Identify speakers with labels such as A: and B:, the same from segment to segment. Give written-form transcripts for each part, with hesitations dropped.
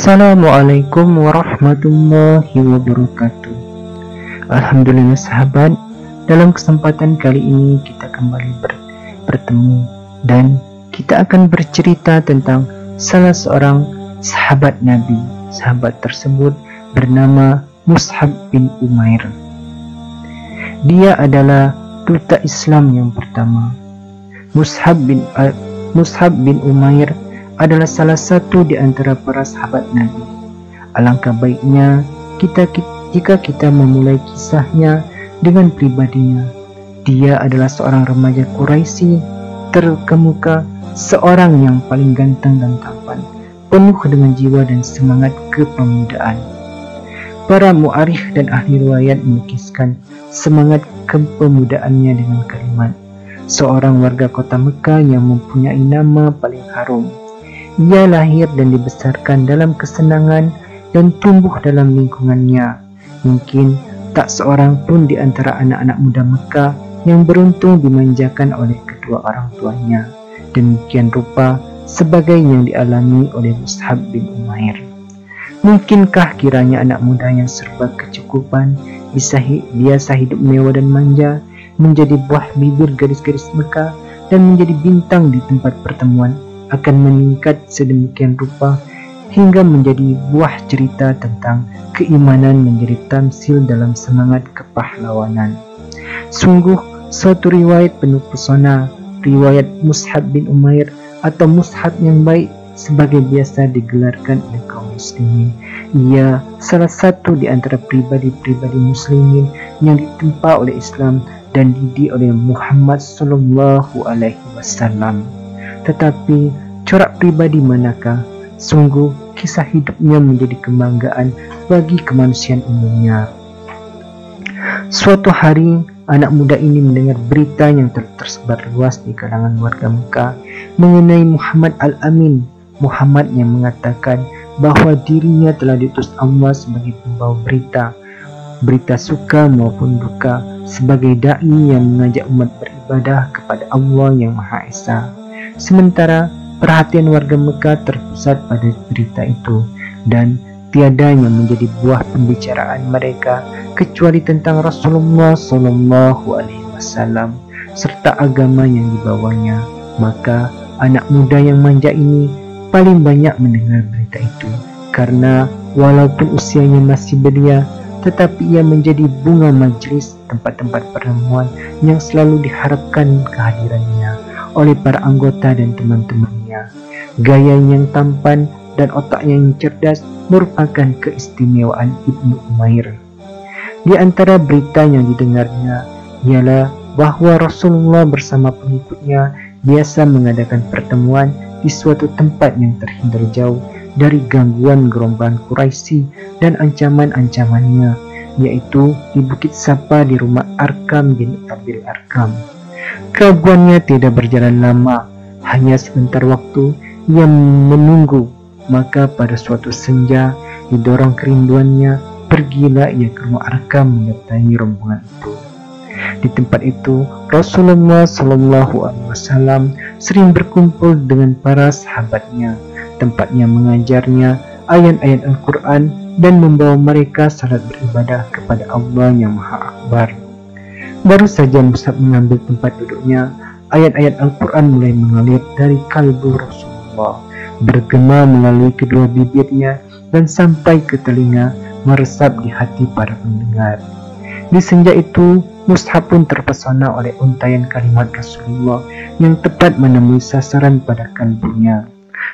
A: Assalamualaikum warahmatullahi wabarakatuh. Alhamdulillah sahabat, dalam kesempatan kali ini kita kembali bertemu dan kita akan bercerita tentang salah seorang sahabat Nabi. Sahabat tersebut bernama Mus'ab bin Umair. Dia adalah duta Islam yang pertama. Mus'ab bin Umair adalah salah satu di antara para sahabat Nabi. Alangkah baiknya jika kita memulai kisahnya dengan pribadinya. Dia adalah seorang remaja Quraisy terkemuka, seorang yang paling ganteng dan tampan, penuh dengan jiwa dan semangat kepemudaan. Para mu'arikh dan ahli riwayat melukiskan semangat kepemudaannya dengan kalimat, seorang warga kota Mekah yang mempunyai nama paling harum. Ia lahir dan dibesarkan dalam kesenangan dan tumbuh dalam lingkungannya. Mungkin tak seorang pun di antara anak-anak muda Mekah yang beruntung dimanjakan oleh kedua orang tuanya. Demikian rupa sebagai yang dialami oleh Mus'ab bin Umair. Mungkinkah kiranya anak muda yang serba kecukupan, biasa hidup mewah dan manja, menjadi buah bibir gadis-gadis Mekah dan menjadi bintang di tempat pertemuan, akan meningkat sedemikian rupa hingga menjadi buah cerita tentang keimanan menjadi tamsil dalam semangat kepahlawanan. Sungguh suatu riwayat penuh pesona, riwayat Mus'ab bin Umair atau Mus'ab yang baik sebagai biasa digelarkan oleh kaum muslimin. Ia salah satu di antara pribadi-pribadi muslimin yang ditempa oleh Islam dan dididik oleh Muhammad sallallahu alaihi wasallam. Tetapi corak pribadi manakah? Sungguh kisah hidupnya menjadi kebanggaan bagi kemanusiaan umumnya. Suatu hari, anak muda ini mendengar berita yang tersebar luas di kalangan warga Mekah mengenai Muhammad Al-Amin. Muhammad yang mengatakan bahwa dirinya telah diutus Allah sebagai pembawa berita suka maupun duka, sebagai da'i yang mengajak umat beribadah kepada Allah yang Maha Esa. Sementara perhatian warga Mekah terpusat pada berita itu, dan tiada yang menjadi buah pembicaraan mereka kecuali tentang Rasulullah sallallahu alaihi wasallam serta agama yang dibawanya. Maka anak muda yang manja ini paling banyak mendengar berita itu, karena walaupun usianya masih belia, tetapi ia menjadi bunga majelis tempat-tempat pertemuan yang selalu diharapkan kehadirannya oleh para anggota dan teman-temannya. Gaya yang tampan dan otaknya yang cerdas merupakan keistimewaan Ibnu Umair. Di antara berita yang didengarnya ialah bahwa Rasulullah bersama pengikutnya biasa mengadakan pertemuan di suatu tempat yang terhindar jauh dari gangguan gerombolan Quraisy dan ancaman-ancamannya, yaitu di Bukit Sapa di rumah Arkam bin Abil Arkam. Keraguannya tidak berjalan lama, hanya sebentar waktu ia menunggu. Maka pada suatu senja, didorong kerinduannya, pergilah ia ke rumah Arkam menyertai rombongan itu. Di tempat itu, Rasulullah SAW sering berkumpul dengan para sahabatnya. Tempatnya mengajarnya ayat-ayat Al-Quran dan membawa mereka salat beribadah kepada Allah yang Maha Akbar. Baru saja Mus'ab mengambil tempat duduknya, ayat-ayat Al-Quran mulai mengalir dari kalbu Rasulullah, bergema melalui kedua bibirnya dan sampai ke telinga, meresap di hati para pendengar. Di senja itu, Mus'ab pun terpesona oleh untaian kalimat Rasulullah yang tepat menemui sasaran pada kalbunya.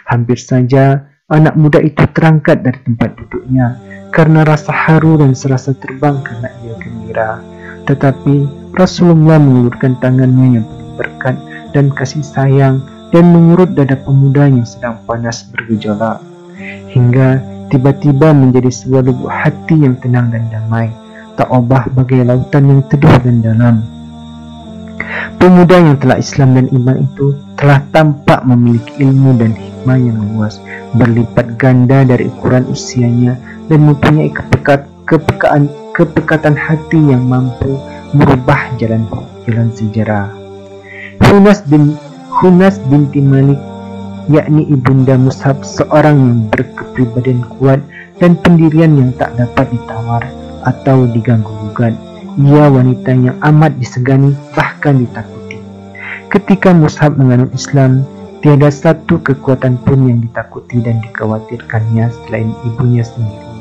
A: Hampir saja anak muda itu terangkat dari tempat duduknya karena rasa haru dan serasa terbang karena ia gembira. Tetapi Rasulullah mengulurkan tangannya yang penuh berkat dan kasih sayang dan mengurut dada pemuda yang sedang panas bergejolak, hingga tiba-tiba menjadi sebuah lubuk hati yang tenang dan damai, tak obah bagai lautan yang teduh dan dalam. Pemuda yang telah Islam dan iman itu telah tampak memiliki ilmu dan hikmah yang luas, berlipat ganda dari ukuran usianya, dan mempunyai kepekatan hati yang mampu merubah jalan sejarah. Hunas binti Malik yakni Ibunda Mus'ab, seorang yang berkepribadian kuat dan pendirian yang tak dapat ditawar atau diganggu-gugat. Ia wanita yang amat disegani, bahkan ditakuti. Ketika Mus'ab menganut Islam, tiada satu kekuatan pun yang ditakuti dan dikhawatirkannya selain ibunya sendiri.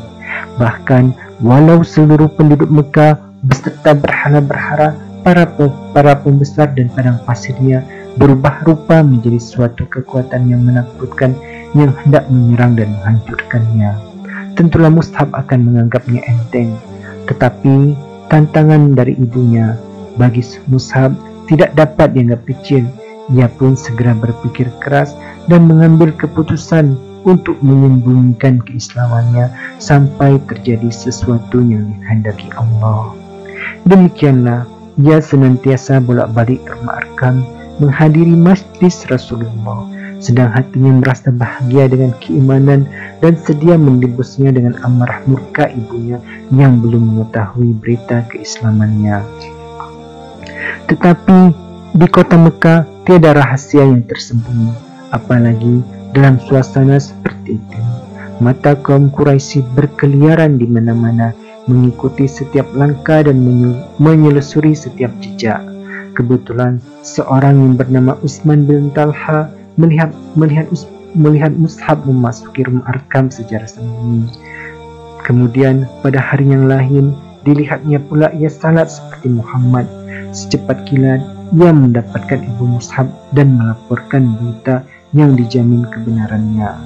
A: Bahkan walau seluruh penduduk Mekah beserta berhala-berhala, para pembesar dan padang pasirnya berubah rupa menjadi suatu kekuatan yang menakutkan yang hendak menyerang dan menghancurkannya, tentulah Mus'ab akan menganggapnya enteng. Tetapi tantangan dari ibunya bagi Mus'ab tidak dapat dianggap kecil. Ia pun segera berpikir keras dan mengambil keputusan untuk menyembunyikan keislamannya sampai terjadi sesuatu yang dikehendaki Allah. Demikianlah ia senantiasa bolak-balik ke rumah Arkam menghadiri majlis Rasulullah, sedang hatinya merasa bahagia dengan keimanan dan sedia menebusnya dengan amarah murka ibunya yang belum mengetahui berita keislamannya. Tetapi di kota Mekah tiada rahasia yang tersembunyi, apalagi dalam suasana seperti itu. Mata kaum Quraisy berkeliaran di mana-mana, mengikuti setiap langkah dan menyelusuri setiap jejak. Kebetulan seorang yang bernama Utsman bin Talha melihat Mus'ab memasuki rumah Arkam secara sembunyi. Kemudian pada hari yang lain dilihatnya pula ia salat seperti Muhammad. Secepat kilat ia mendapatkan ibu Mus'ab dan melaporkan berita yang dijamin kebenarannya.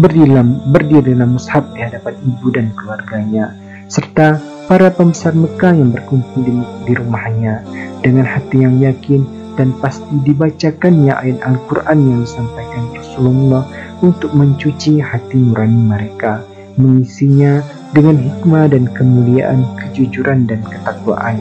A: Berdirilah Mus'ab di hadapan ibu dan keluarganya serta para pembesar Mekah yang berkumpul di rumahnya. Dengan hati yang yakin dan pasti dibacakannya ayat Al-Quran yang disampaikan Rasulullah untuk mencuci hati nurani mereka, mengisinya dengan hikmah dan kemuliaan, kejujuran dan ketakwaan.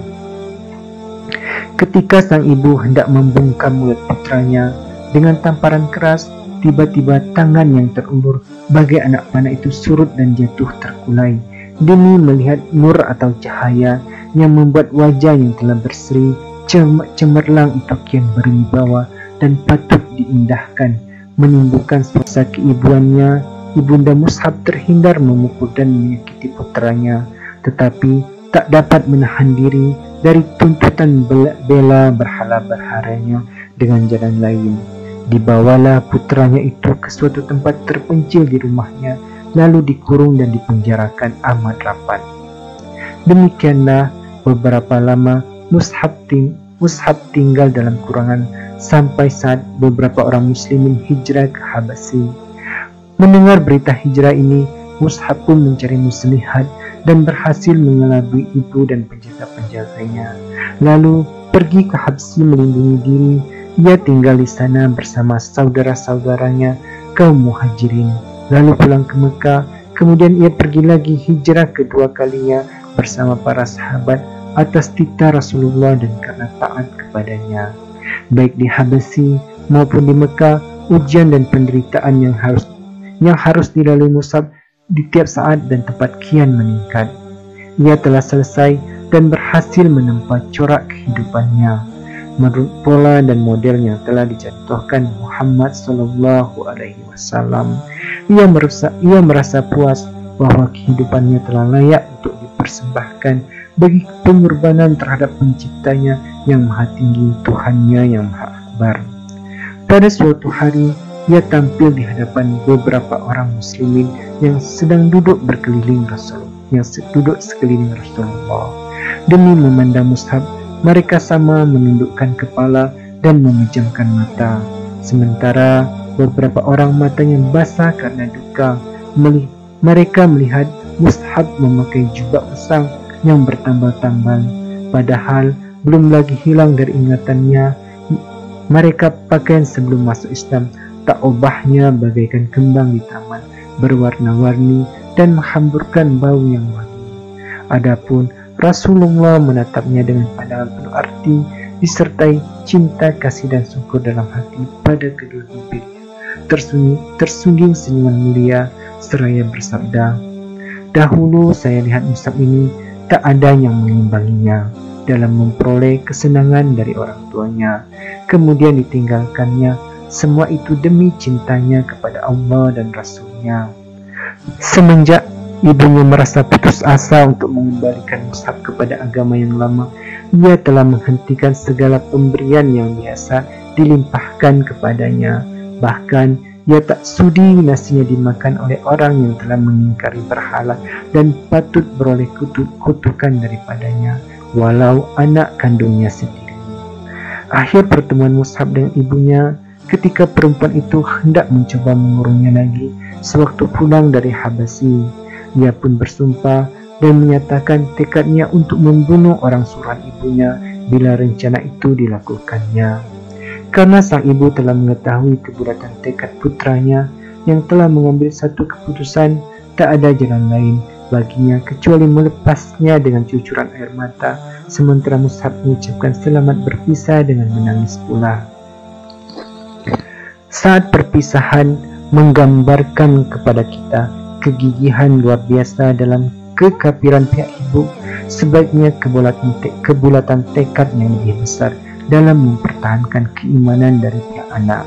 A: Ketika sang ibu hendak membungkam mulut putranya dengan tamparan keras, tiba-tiba tangan yang terulur bagai anak panah itu surut dan jatuh terkulai demi melihat nur atau cahaya yang membuat wajah yang telah berseri cemerlang itu kian berwibawa dan patut diindahkan, menimbulkan suasana keibuannya. Ibunda Mus'ab terhindar memukul dan menyakiti putranya, tetapi tak dapat menahan diri dari tuntutan bela berhala-berhalanya dengan jalan lain. Dibawalah putranya itu ke suatu tempat terpencil di rumahnya, lalu dikurung dan dipenjarakan amat rapat. Demikianlah beberapa lama Mus'ab tinggal dalam kurangan sampai saat beberapa orang muslimin hijrah ke Habasyi. Mendengar berita hijrah ini, Mus'ab pun mencari muslihat dan berhasil mengelabui ibu dan penjaga-penjaganya. Lalu pergi ke Habasyi melindungi diri. Ia tinggal di sana bersama saudara-saudaranya kaum muhajirin. Lalu pulang ke Mekah. Kemudian ia pergi lagi hijrah kedua kalinya bersama para sahabat atas titah Rasulullah dan karena taat kepadanya. Baik di Habasyi maupun di Mekah, ujian dan penderitaan yang harus dilalui Mus'ab di tiap saat dan tempat kian meningkat. Ia telah selesai dan berhasil menempa corak kehidupannya menurut pola dan model yang telah dicontohkan Muhammad Sallallahu Alaihi Wasallam. Ia merasa puas bahwa kehidupannya telah layak untuk dipersembahkan bagi pengorbanan terhadap penciptanya yang maha tinggi, Tuhannya yang maha akbar. Pada suatu hari, ia tampil di hadapan beberapa orang muslimin yang sedang duduk sekeliling Rasulullah. Demi memandang Mus'ab, mereka sama menundukkan kepala dan memejamkan mata. Sementara beberapa orang matanya basah karena duka. Mereka melihat Mus'ab memakai jubah usang yang bertambal-tambal, padahal belum lagi hilang dari ingatannya mereka pakaian sebelum masuk Islam. Tak ubahnya bagaikan kembang di taman, berwarna-warni dan menghamburkan bau yang wangi. Adapun Rasulullah menatapnya dengan pandangan penuh arti, disertai cinta, kasih dan syukur dalam hati pada kedua bibirnya. Tersungging senyuman mulia seraya bersabda, "Dahulu saya lihat Mus'ab ini tak ada yang mengimbanginya dalam memperoleh kesenangan dari orang tuanya, kemudian ditinggalkannya semua itu demi cintanya kepada Allah dan Rasul-Nya. Semenjak ibunya merasa putus asa untuk mengembalikan Mus'hab kepada agama yang lama, ia telah menghentikan segala pemberian yang biasa dilimpahkan kepadanya. Bahkan ia tak sudi nasinya dimakan oleh orang yang telah mengingkari berhala dan patut beroleh kutukan daripadanya, walau anak kandungnya sendiri. Akhir pertemuan Mus'hab dengan ibunya ketika perempuan itu hendak mencoba mengurungnya lagi sewaktu pulang dari Habasyi. Ia pun bersumpah dan menyatakan tekadnya untuk membunuh orang suruhan ibunya bila rencana itu dilakukannya. Karena sang ibu telah mengetahui kebulatan tekad putranya yang telah mengambil satu keputusan, tak ada jalan lain baginya kecuali melepasnya dengan cucuran air mata, sementara Mus'hab mengucapkan selamat berpisah dengan menangis pula. Saat perpisahan menggambarkan kepada kita kegigihan luar biasa dalam kekafiran pihak ibu, sebaiknya kebulatan tekad yang lebih besar dalam mempertahankan keimanan dari pihak anak.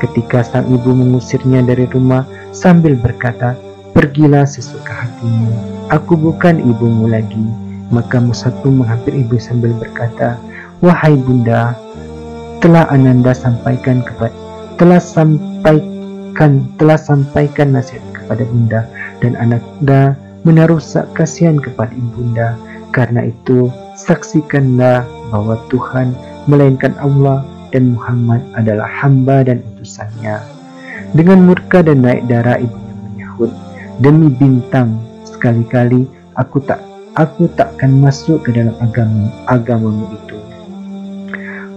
A: Ketika sang ibu mengusirnya dari rumah sambil berkata, "Pergilah sesuka hatimu, aku bukan ibumu lagi," maka Mus'hab pun menghampiri ibu sambil berkata, "Wahai bunda, telah Ananda sampaikan nasihat kepada bunda, dan Ananda menaruh kasihan kepada ibunda. Karena itu, saksikanlah bahwa Tuhan, melainkan Allah, dan Muhammad adalah hamba dan utusannya." Dengan murka dan naik darah ibunya menyahut, "Demi bintang, sekali-kali aku takkan masuk ke dalam agamamu itu.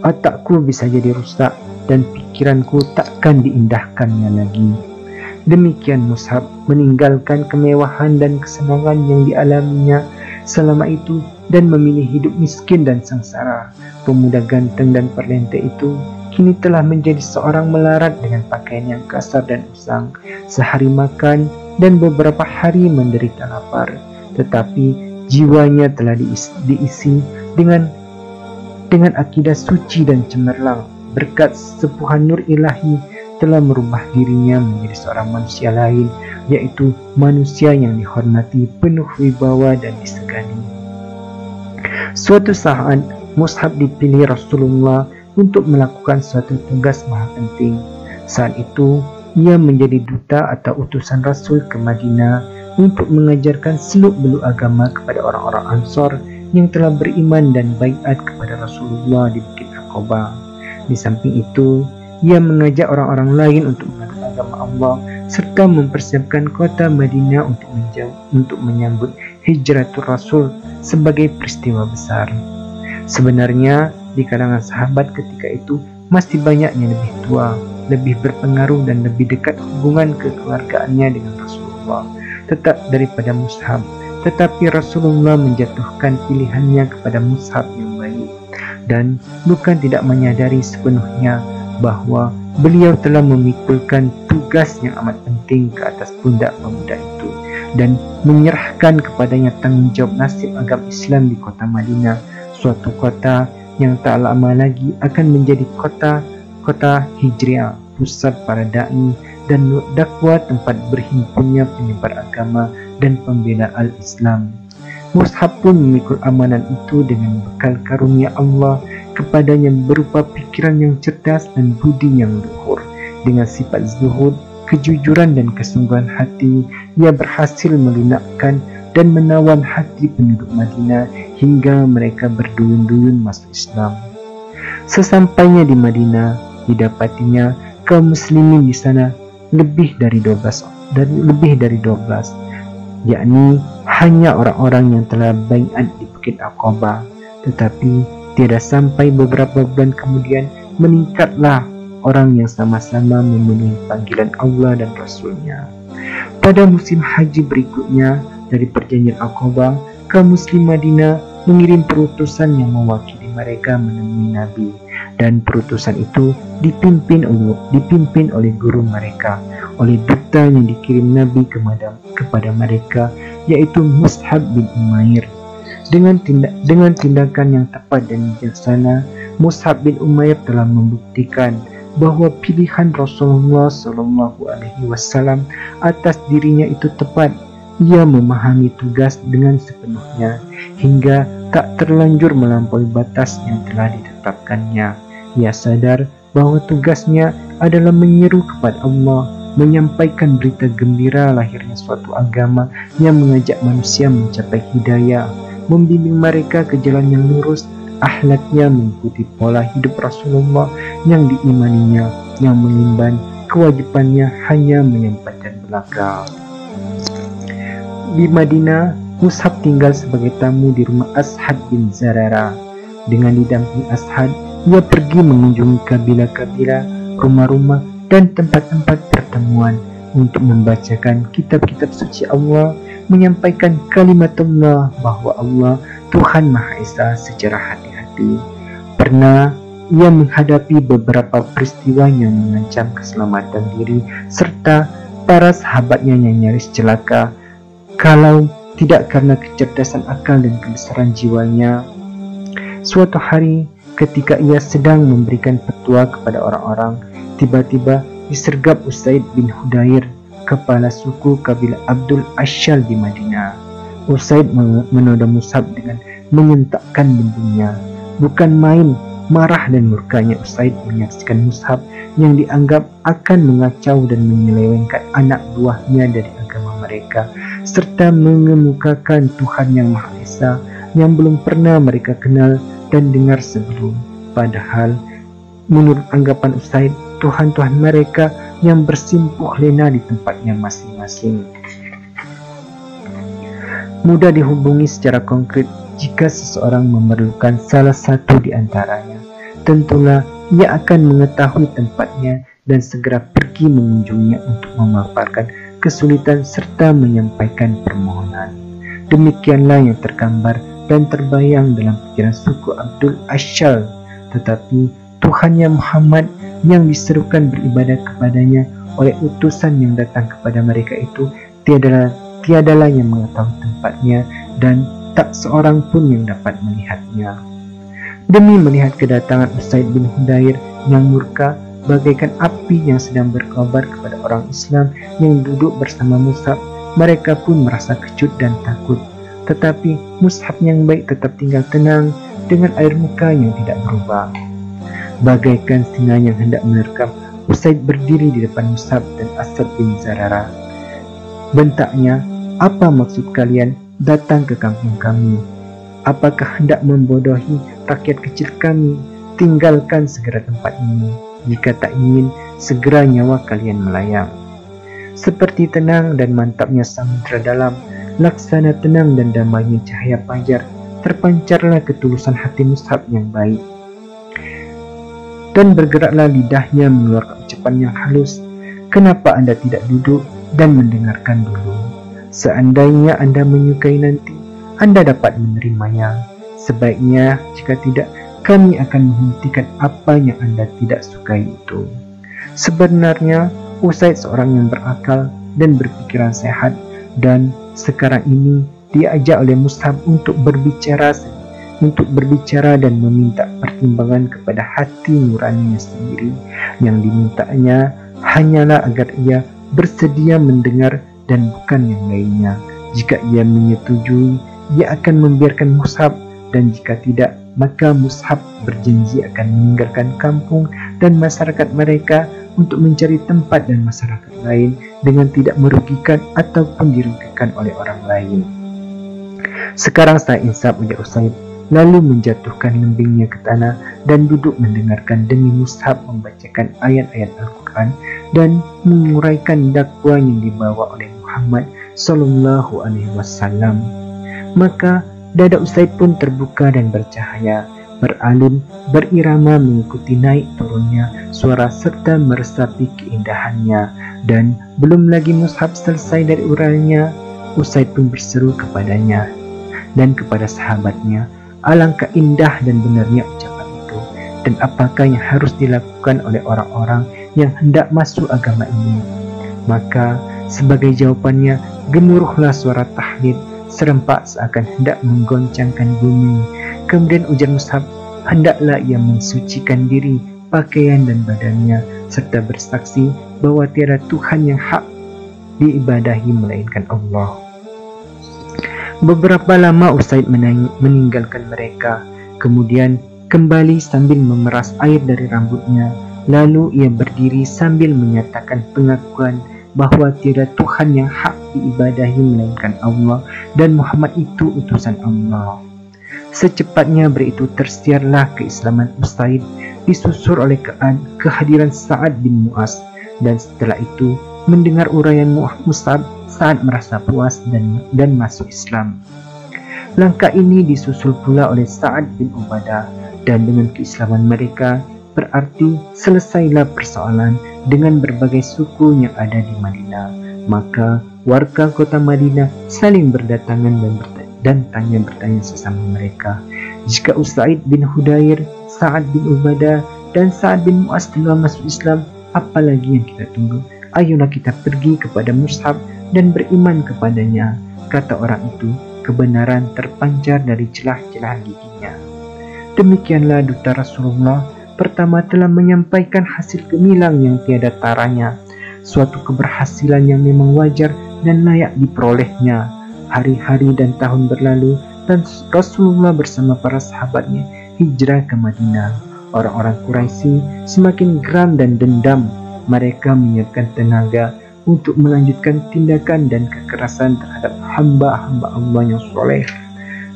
A: Otakku bisa jadi rusak dan pikiranku takkan diindahkannya lagi." Demikian Mus'hab meninggalkan kemewahan dan kesenangan yang dialaminya selama itu dan memilih hidup miskin dan sengsara. Pemuda ganteng dan perlente itu kini telah menjadi seorang melarat dengan pakaian yang kasar dan usang, sehari makan dan beberapa hari menderita lapar, tetapi jiwanya telah diisi dengan akidah suci dan cemerlang. Berkat sepuhan nur ilahi telah merubah dirinya menjadi seorang manusia lain, yaitu manusia yang dihormati, penuh wibawa dan disegani. Suatu saat Mus'hab dipilih Rasulullah untuk melakukan suatu tugas maha penting. Saat itu ia menjadi duta atau utusan Rasul ke Madinah untuk mengajarkan seluk-beluk agama kepada orang-orang Ansor yang telah beriman dan baiat kepada Rasulullah di Bukit Aqabah. Di samping itu, ia mengajak orang-orang lain untuk menganut agama Allah serta mempersiapkan kota Madinah untuk menyambut hijratul Rasul sebagai peristiwa besar. Sebenarnya di kalangan sahabat ketika itu masih banyak yang lebih tua, lebih berpengaruh dan lebih dekat hubungan kekeluargaannya dengan Rasulullah daripada Mus'hab. Tetapi Rasulullah menjatuhkan pilihannya kepada Mus'hab yang baik dan bukan tidak menyadari sepenuhnya bahwa beliau telah memikulkan tugas yang amat penting ke atas pundak pemuda itu dan menyerahkan kepadanya tanggung jawab nasib agama Islam di kota Madinah, suatu kota yang tak lama lagi akan menjadi kota hijriah, pusat para da'i dan dakwah, tempat berhimpunnya penyebar agama dan pembela al-Islam. Mus'hab pun memikul amanan itu dengan bekal karunia Allah kepadanya berupa pikiran yang cerdas dan budi yang luhur. Dengan sifat zuhud, kejujuran dan kesungguhan hati, ia berhasil melunakkan dan menawan hati penduduk Madinah hingga mereka berduyun-duyun masuk Islam. Sesampainya di Madinah, didapatinya kaum muslimin di sana lebih dari 12, yakni hanya orang-orang yang telah baiat di Bukit Aqabah. Tetapi tidak sampai beberapa bulan kemudian meningkatlah orang yang sama-sama memenuhi panggilan Allah dan Rasul-Nya. Pada musim haji berikutnya dari perjanjian Aqabah, kaum muslim Madinah mengirim perutusan yang mewakili mereka menemui Nabi, dan perutusan itu dipimpin oleh guru mereka, oleh duta yang dikirim Nabi kepada mereka, yaitu Mus'hab bin Umair. Dengan tindakan yang tepat dan bijaksana, Mus'hab bin Umair telah membuktikan bahwa pilihan Rasulullah SAW atas dirinya itu tepat. Ia memahami tugas dengan sepenuhnya hingga tak terlanjur melampaui batas yang telah ditetapkannya. Ia sadar bahwa tugasnya adalah menyeru kepada Allah, menyampaikan berita gembira lahirnya suatu agama yang mengajak manusia mencapai hidayah, membimbing mereka ke jalan yang lurus. Akhlaknya mengikuti pola hidup Rasulullah yang diimaninya, yang mengemban kewajibannya hanya menyampaikan belaka. Di Madinah, Mus'ab tinggal sebagai tamu di rumah Ashad bin Zarara. Dengan didampingi Ashad, ia pergi mengunjungi kabilah-kabilah, rumah-rumah, dan tempat-tempat pertemuan untuk membacakan kitab-kitab suci Allah, menyampaikan kalimat Allah bahwa Allah Tuhan Maha Esa secara hati-hati. Pernah ia menghadapi beberapa peristiwa yang mengancam keselamatan diri serta para sahabatnya yang nyaris celaka. Kalau tidak karena kecerdasan akal dan kebesaran jiwanya. Suatu hari ketika ia sedang memberikan petua kepada orang-orang, tiba-tiba disergap Usaid bin Hudayr, kepala suku kabilah Abdul Ashal di Madinah. Usaid menoda Mus'ab dengan menyentakkan dindingnya. Bukan main marah dan murkanya Usaid menyaksikan Mus'ab yang dianggap akan mengacau dan menyelewengkan anak buahnya dari agama mereka, serta mengemukakan Tuhan yang Maha Esa yang belum pernah mereka kenal dan dengar sebelum. Padahal menurut anggapan Usaid, Tuhan-Tuhan mereka yang bersimpuh lena di tempatnya masing-masing. Mudah dihubungi secara konkret jika seseorang memerlukan salah satu di antaranya. Tentulah ia akan mengetahui tempatnya dan segera pergi mengunjunginya untuk memaparkan kesulitan serta menyampaikan permohonan. Demikianlah yang tergambar dan terbayang dalam pikiran suku Abdul Ashal. Tetapi Tuhannya Muhammad yang diserukan beribadah kepadanya oleh utusan yang datang kepada mereka itu tiadalah yang mengetahui tempatnya dan tak seorang pun yang dapat melihatnya. Demi melihat kedatangan Usaid bin Hudayr yang murka bagaikan api yang sedang berkobar kepada orang Islam yang duduk bersama Mus'ab, mereka pun merasa kecut dan takut. Tetapi Mus'ab yang baik tetap tinggal tenang dengan air muka yang tidak berubah. Bagaikan singa yang hendak menerkam, Usaid berdiri di depan Mus'ab dan Asad bin Zarara. Bentaknya, "Apa maksud kalian datang ke kampung kami? Apakah hendak membodohi rakyat kecil kami? Tinggalkan segera tempat ini. Jika tak ingin, segera nyawa kalian melayang." Seperti tenang dan mantapnya samudra dalam, laksana tenang dan damainya cahaya fajar, terpancarlah ketulusan hati Mus'ab yang baik. Dan bergeraklah lidahnya mengeluarkan ucapan yang halus. "Kenapa Anda tidak duduk dan mendengarkan dulu? Seandainya Anda menyukai nanti, Anda dapat menerimanya. Sebaiknya jika tidak, kami akan menghentikan apa yang Anda tidak sukai itu." Sebenarnya Usaid seorang yang berakal dan berpikiran sehat, dan sekarang ini diajak oleh Mus'ab untuk berbicara dan meminta pertimbangan kepada hati nuraninya sendiri. Yang dimintanya hanyalah agar ia bersedia mendengar dan bukan yang lainnya. Jika ia menyetujui, ia akan membiarkan Mus'ab, dan jika tidak, maka Mus'ab berjanji akan meninggalkan kampung dan masyarakat mereka untuk mencari tempat dan masyarakat lain dengan tidak merugikan ataupun dirugikan oleh orang lain. "Sekarang saya insaf," ujar Usaid, lalu menjatuhkan lembingnya ke tanah dan duduk mendengarkan demi Mus'ab membacakan ayat-ayat Al-Quran dan menguraikan dakwah yang dibawa oleh Muhammad Sallallahu Alaihi Wasallam. Maka dada Usaid pun terbuka dan bercahaya, beralun, berirama mengikuti naik turunnya suara serta meresapi keindahannya. Dan belum lagi Mus'ab selesai dari uraiannya, Usaid pun berseru kepadanya dan kepada sahabatnya, "Alangkah indah dan benarnya ucapan itu, dan apakah yang harus dilakukan oleh orang-orang yang hendak masuk agama ini?" Maka sebagai jawabannya, gemuruhlah suara tahlil serempak seakan hendak menggoncangkan bumi. Kemudian ujar Mus'ab, "Hendaklah ia mensucikan diri pakaian dan badannya, serta bersaksi bahwa tiada Tuhan yang hak diibadahi melainkan Allah. Beberapa lama Usaid meninggalkan mereka, kemudian kembali sambil memeras air dari rambutnya. Lalu ia berdiri sambil menyatakan pengakuan bahwa tiada Tuhan yang hak diibadahi melainkan Allah dan Muhammad itu utusan Allah. Secepatnya beritu tersiarlah keislaman Usaid, disusul oleh kehadiran Sa'ad bin Mu'az, dan setelah itu mendengar uraian Mus'ab, Sa'ad merasa puas dan masuk Islam. Langkah ini disusul pula oleh Sa'ad bin Ubadah, dan dengan keislaman mereka berarti selesailah persoalan dengan berbagai suku yang ada di Madinah. Maka warga kota Madinah saling berdatangan dan bertanya sesama mereka, jika Usaid bin Hudayr, Sa'ad bin Ubadah, dan Sa'ad bin Mu'az telah masuk Islam, apalagi yang kita tunggu? Ayolah kita pergi kepada Mus'ab dan beriman kepadanya. Kata orang itu, kebenaran terpancar dari celah-celah giginya. Demikianlah duta Rasulullah pertama telah menyampaikan hasil gemilang yang tiada taranya, suatu keberhasilan yang memang wajar dan layak diperolehnya. Hari-hari dan tahun berlalu dan Rasulullah bersama para sahabatnya hijrah ke Madinah. Orang-orang Quraisy semakin geram dan dendam. Mereka menyiapkan tenaga untuk melanjutkan tindakan dan kekerasan terhadap hamba-hamba Allah yang soleh.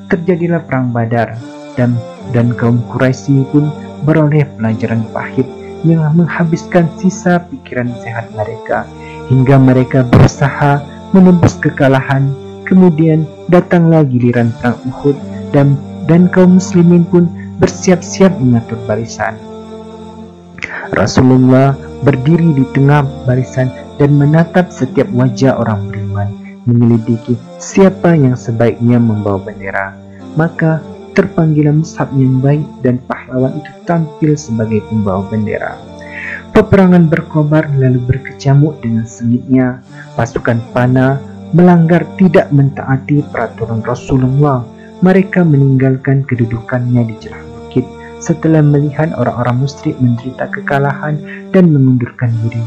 A: Terjadilah perang Badar, dan kaum Quraisy pun beroleh pelajaran pahit yang menghabiskan sisa pikiran sehat mereka, hingga mereka berusaha menembus kekalahan. Kemudian datanglah giliran perang Uhud, dan kaum muslimin pun bersiap-siap mengatur barisan. Rasulullah berdiri di tengah barisan dan menatap setiap wajah orang beriman, menyelidiki siapa yang sebaiknya membawa bendera. Maka terpanggillah Mus'ab yang baik dan pahlawan itu tampil sebagai pembawa bendera. Peperangan berkobar lalu berkecamuk dengan sengitnya. Pasukan panah melanggar tidak mentaati peraturan Rasulullah. Mereka meninggalkan kedudukannya di celah bukit setelah melihat orang-orang musyrik menderita kekalahan dan mengundurkan diri.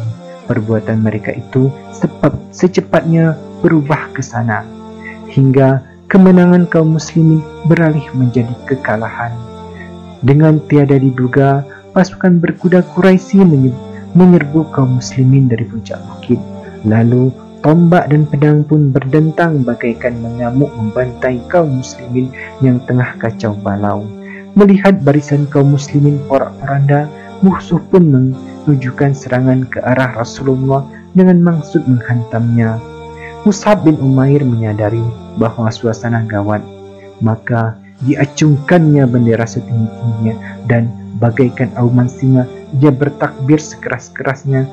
A: Perbuatan mereka itu secepatnya berubah ke sana, hingga kemenangan kaum muslimin beralih menjadi kekalahan. Dengan tiada diduga, pasukan berkuda Quraisy menyerbu kaum muslimin dari puncak bukit. Lalu tombak dan pedang pun berdentang bagaikan mengamuk membantai kaum muslimin yang tengah kacau balau. Melihat barisan kaum muslimin porak-poranda, musuh pun menunjukkan serangan ke arah Rasulullah dengan maksud menghantamnya. Mus'ab bin Umair menyadari bahwa suasana gawat, maka diacungkannya bendera setinggi-tingginya dan bagaikan auman singa dia bertakbir sekeras-kerasnya,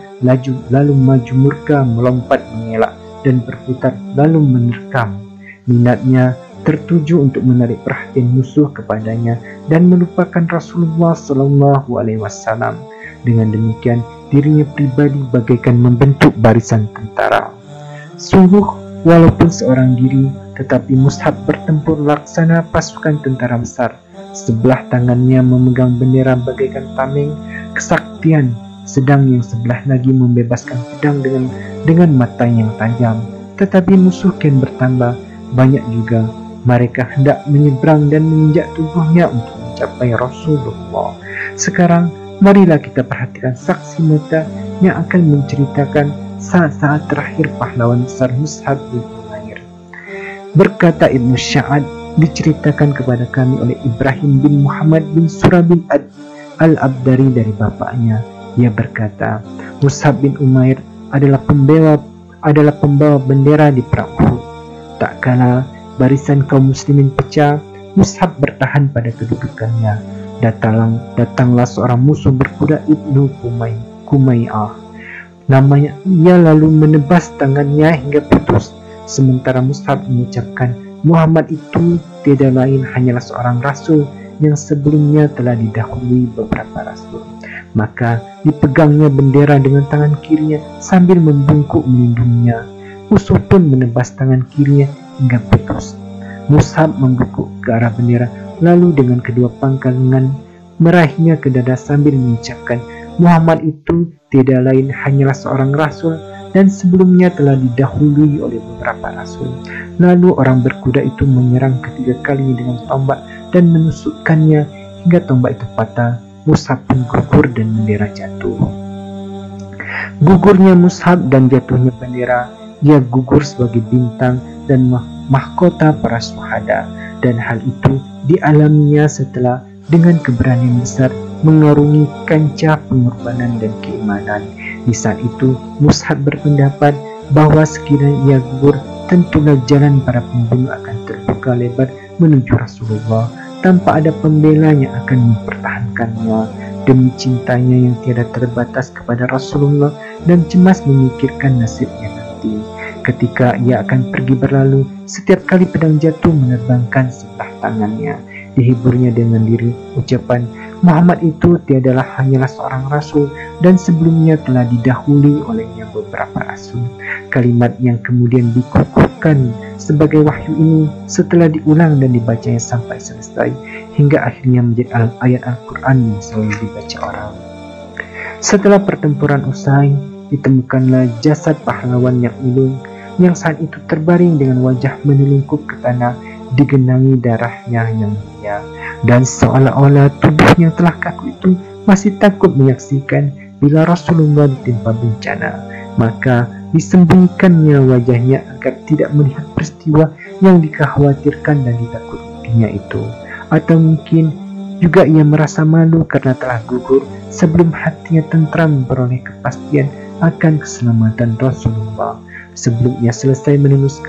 A: lalu maju murka melompat mengelak dan berputar lalu menerkam. Minatnya tertuju untuk menarik perhatian musuh kepadanya dan melupakan Rasulullah SAW. Dengan demikian dirinya pribadi bagaikan membentuk barisan tentara. Sungguh, walaupun seorang diri, tetapi Mus'ab bertempur laksana pasukan tentara besar. Sebelah tangannya memegang bendera bagaikan tameng kesaktian, sedang yang sebelah lagi membebaskan pedang dengan mata yang tajam. Tetapi musuh kian bertambah banyak juga. Mereka hendak menyeberang dan menginjak tubuhnya untuk mencapai Rasulullah. Sekarang marilah kita perhatikan saksi mata yang akan menceritakan saat-saat terakhir pahlawan besar Mus'ab bin Umair. Berkata Ibnu Sya'ad, diceritakan kepada kami oleh Ibrahim bin Muhammad bin Surah bin Al-Abdari dari bapaknya. Ia berkata, Mus'ab bin Umair adalah pembawa bendera di perang Uhud. Tak kala barisan kaum muslimin pecah, Mus'ab bertahan pada kedudukannya. Datanglah seorang musuh berkuda Ibnu Kumay'ah. Namanya, ia lalu menebas tangannya hingga putus. Sementara Mus'ab mengucapkan, Muhammad itu tiada lain hanyalah seorang rasul yang sebelumnya telah didahului beberapa rasul. Maka dipegangnya bendera dengan tangan kirinya sambil membungkuk melindunginya. Musuh pun menebas tangan kirinya hingga putus. Mus'ab membungkuk ke arah bendera, lalu dengan kedua pangkal lengan meraihnya ke dada sambil mengucapkan, Muhammad itu tidak lain hanyalah seorang rasul dan sebelumnya telah didahului oleh beberapa rasul. Lalu orang berkuda itu menyerang ketiga kali dengan tombak dan menusukkannya hingga tombak itu patah. Mus'hab pun gugur dan bendera jatuh. Gugurnya Mus'hab dan jatuhnya bendera, ia gugur sebagai bintang dan mahkota para syuhada, dan hal itu dialaminya setelah dengan keberanian besar mengarungi kancah pengorbanan dan keimanan. Di saat itu Mus'hab berpendapat bahwa sekiranya ia gugur, tentulah jalan para pembunuh akan terbuka lebar menuju Rasulullah tanpa ada pembela yang akan mempertahankannya. Demi cintanya yang tiada terbatas kepada Rasulullah dan cemas memikirkan nasibnya nanti ketika ia akan pergi berlalu, setiap kali pedang jatuh menerbangkan sebelah tangannya. Dihiburnya dengan diri ucapan, Muhammad itu tiadalah hanyalah seorang rasul dan sebelumnya telah didahului olehnya beberapa rasul. Kalimat yang kemudian dikukuhkan sebagai wahyu ini setelah diulang dan dibacanya sampai selesai hingga akhirnya menjadi ayat Al-Quran yang selalu dibaca orang. Setelah pertempuran usai, ditemukanlah jasad pahlawan yang ulung yang saat itu terbaring dengan wajah menelungkup ke tanah, digenangi darahnya yang mulia, dan seolah-olah tubuh yang telah kaku itu masih takut menyaksikan bila Rasulullah ditimpa bencana. Maka disembunyikannya wajahnya agar tidak melihat peristiwa yang dikhawatirkan dan ditakutinya itu. Atau mungkin juga ia merasa malu karena telah gugur sebelum hatinya tentram beroleh kepastian akan keselamatan Rasulullah. Sebelum ia selesai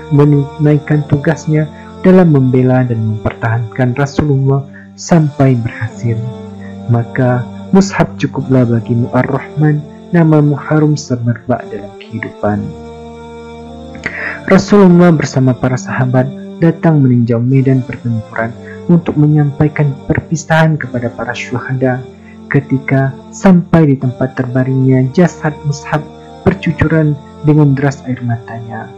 A: menunaikan tugasnya dalam membela dan mempertahankan Rasulullah sampai berhasil, maka Mus'hab cukuplah bagimu Ar-Rahman, namamu harum semerbak dalam kehidupan. Rasulullah bersama para sahabat datang meninjau medan pertempuran untuk menyampaikan perpisahan kepada para syuhada. Ketika sampai di tempat terbaringnya jasad Mus'hab, bercucuran dengan deras air matanya.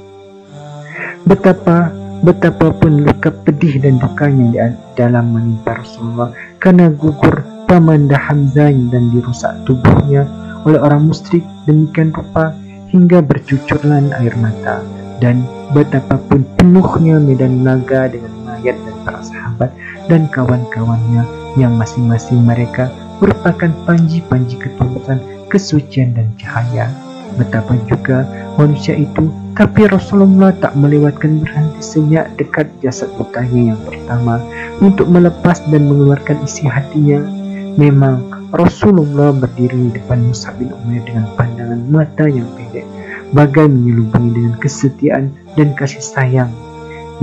A: Betapapun luka pedih dan dukanya di dalam menimpa Rasulullah karena gugur pamanda Hamzah dan dirusak tubuhnya oleh orang musyrik demikian rupa hingga bercucuran air mata, dan betapapun penuhnya medan laga dengan mayat dan para sahabat dan kawan-kawannya yang masing-masing mereka merupakan panji-panji ketulusan, kesucian dan cahaya. Betapa juga manusia itu, tapi Rasulullah tak melewatkan berhenti senyap dekat jasad putanya yang pertama untuk melepas dan mengeluarkan isi hatinya. Memang Rasulullah berdiri di depan Mus'hab bin Umair dengan pandangan mata yang pendek, bagai menyelubungi dengan kesetiaan dan kasih sayang.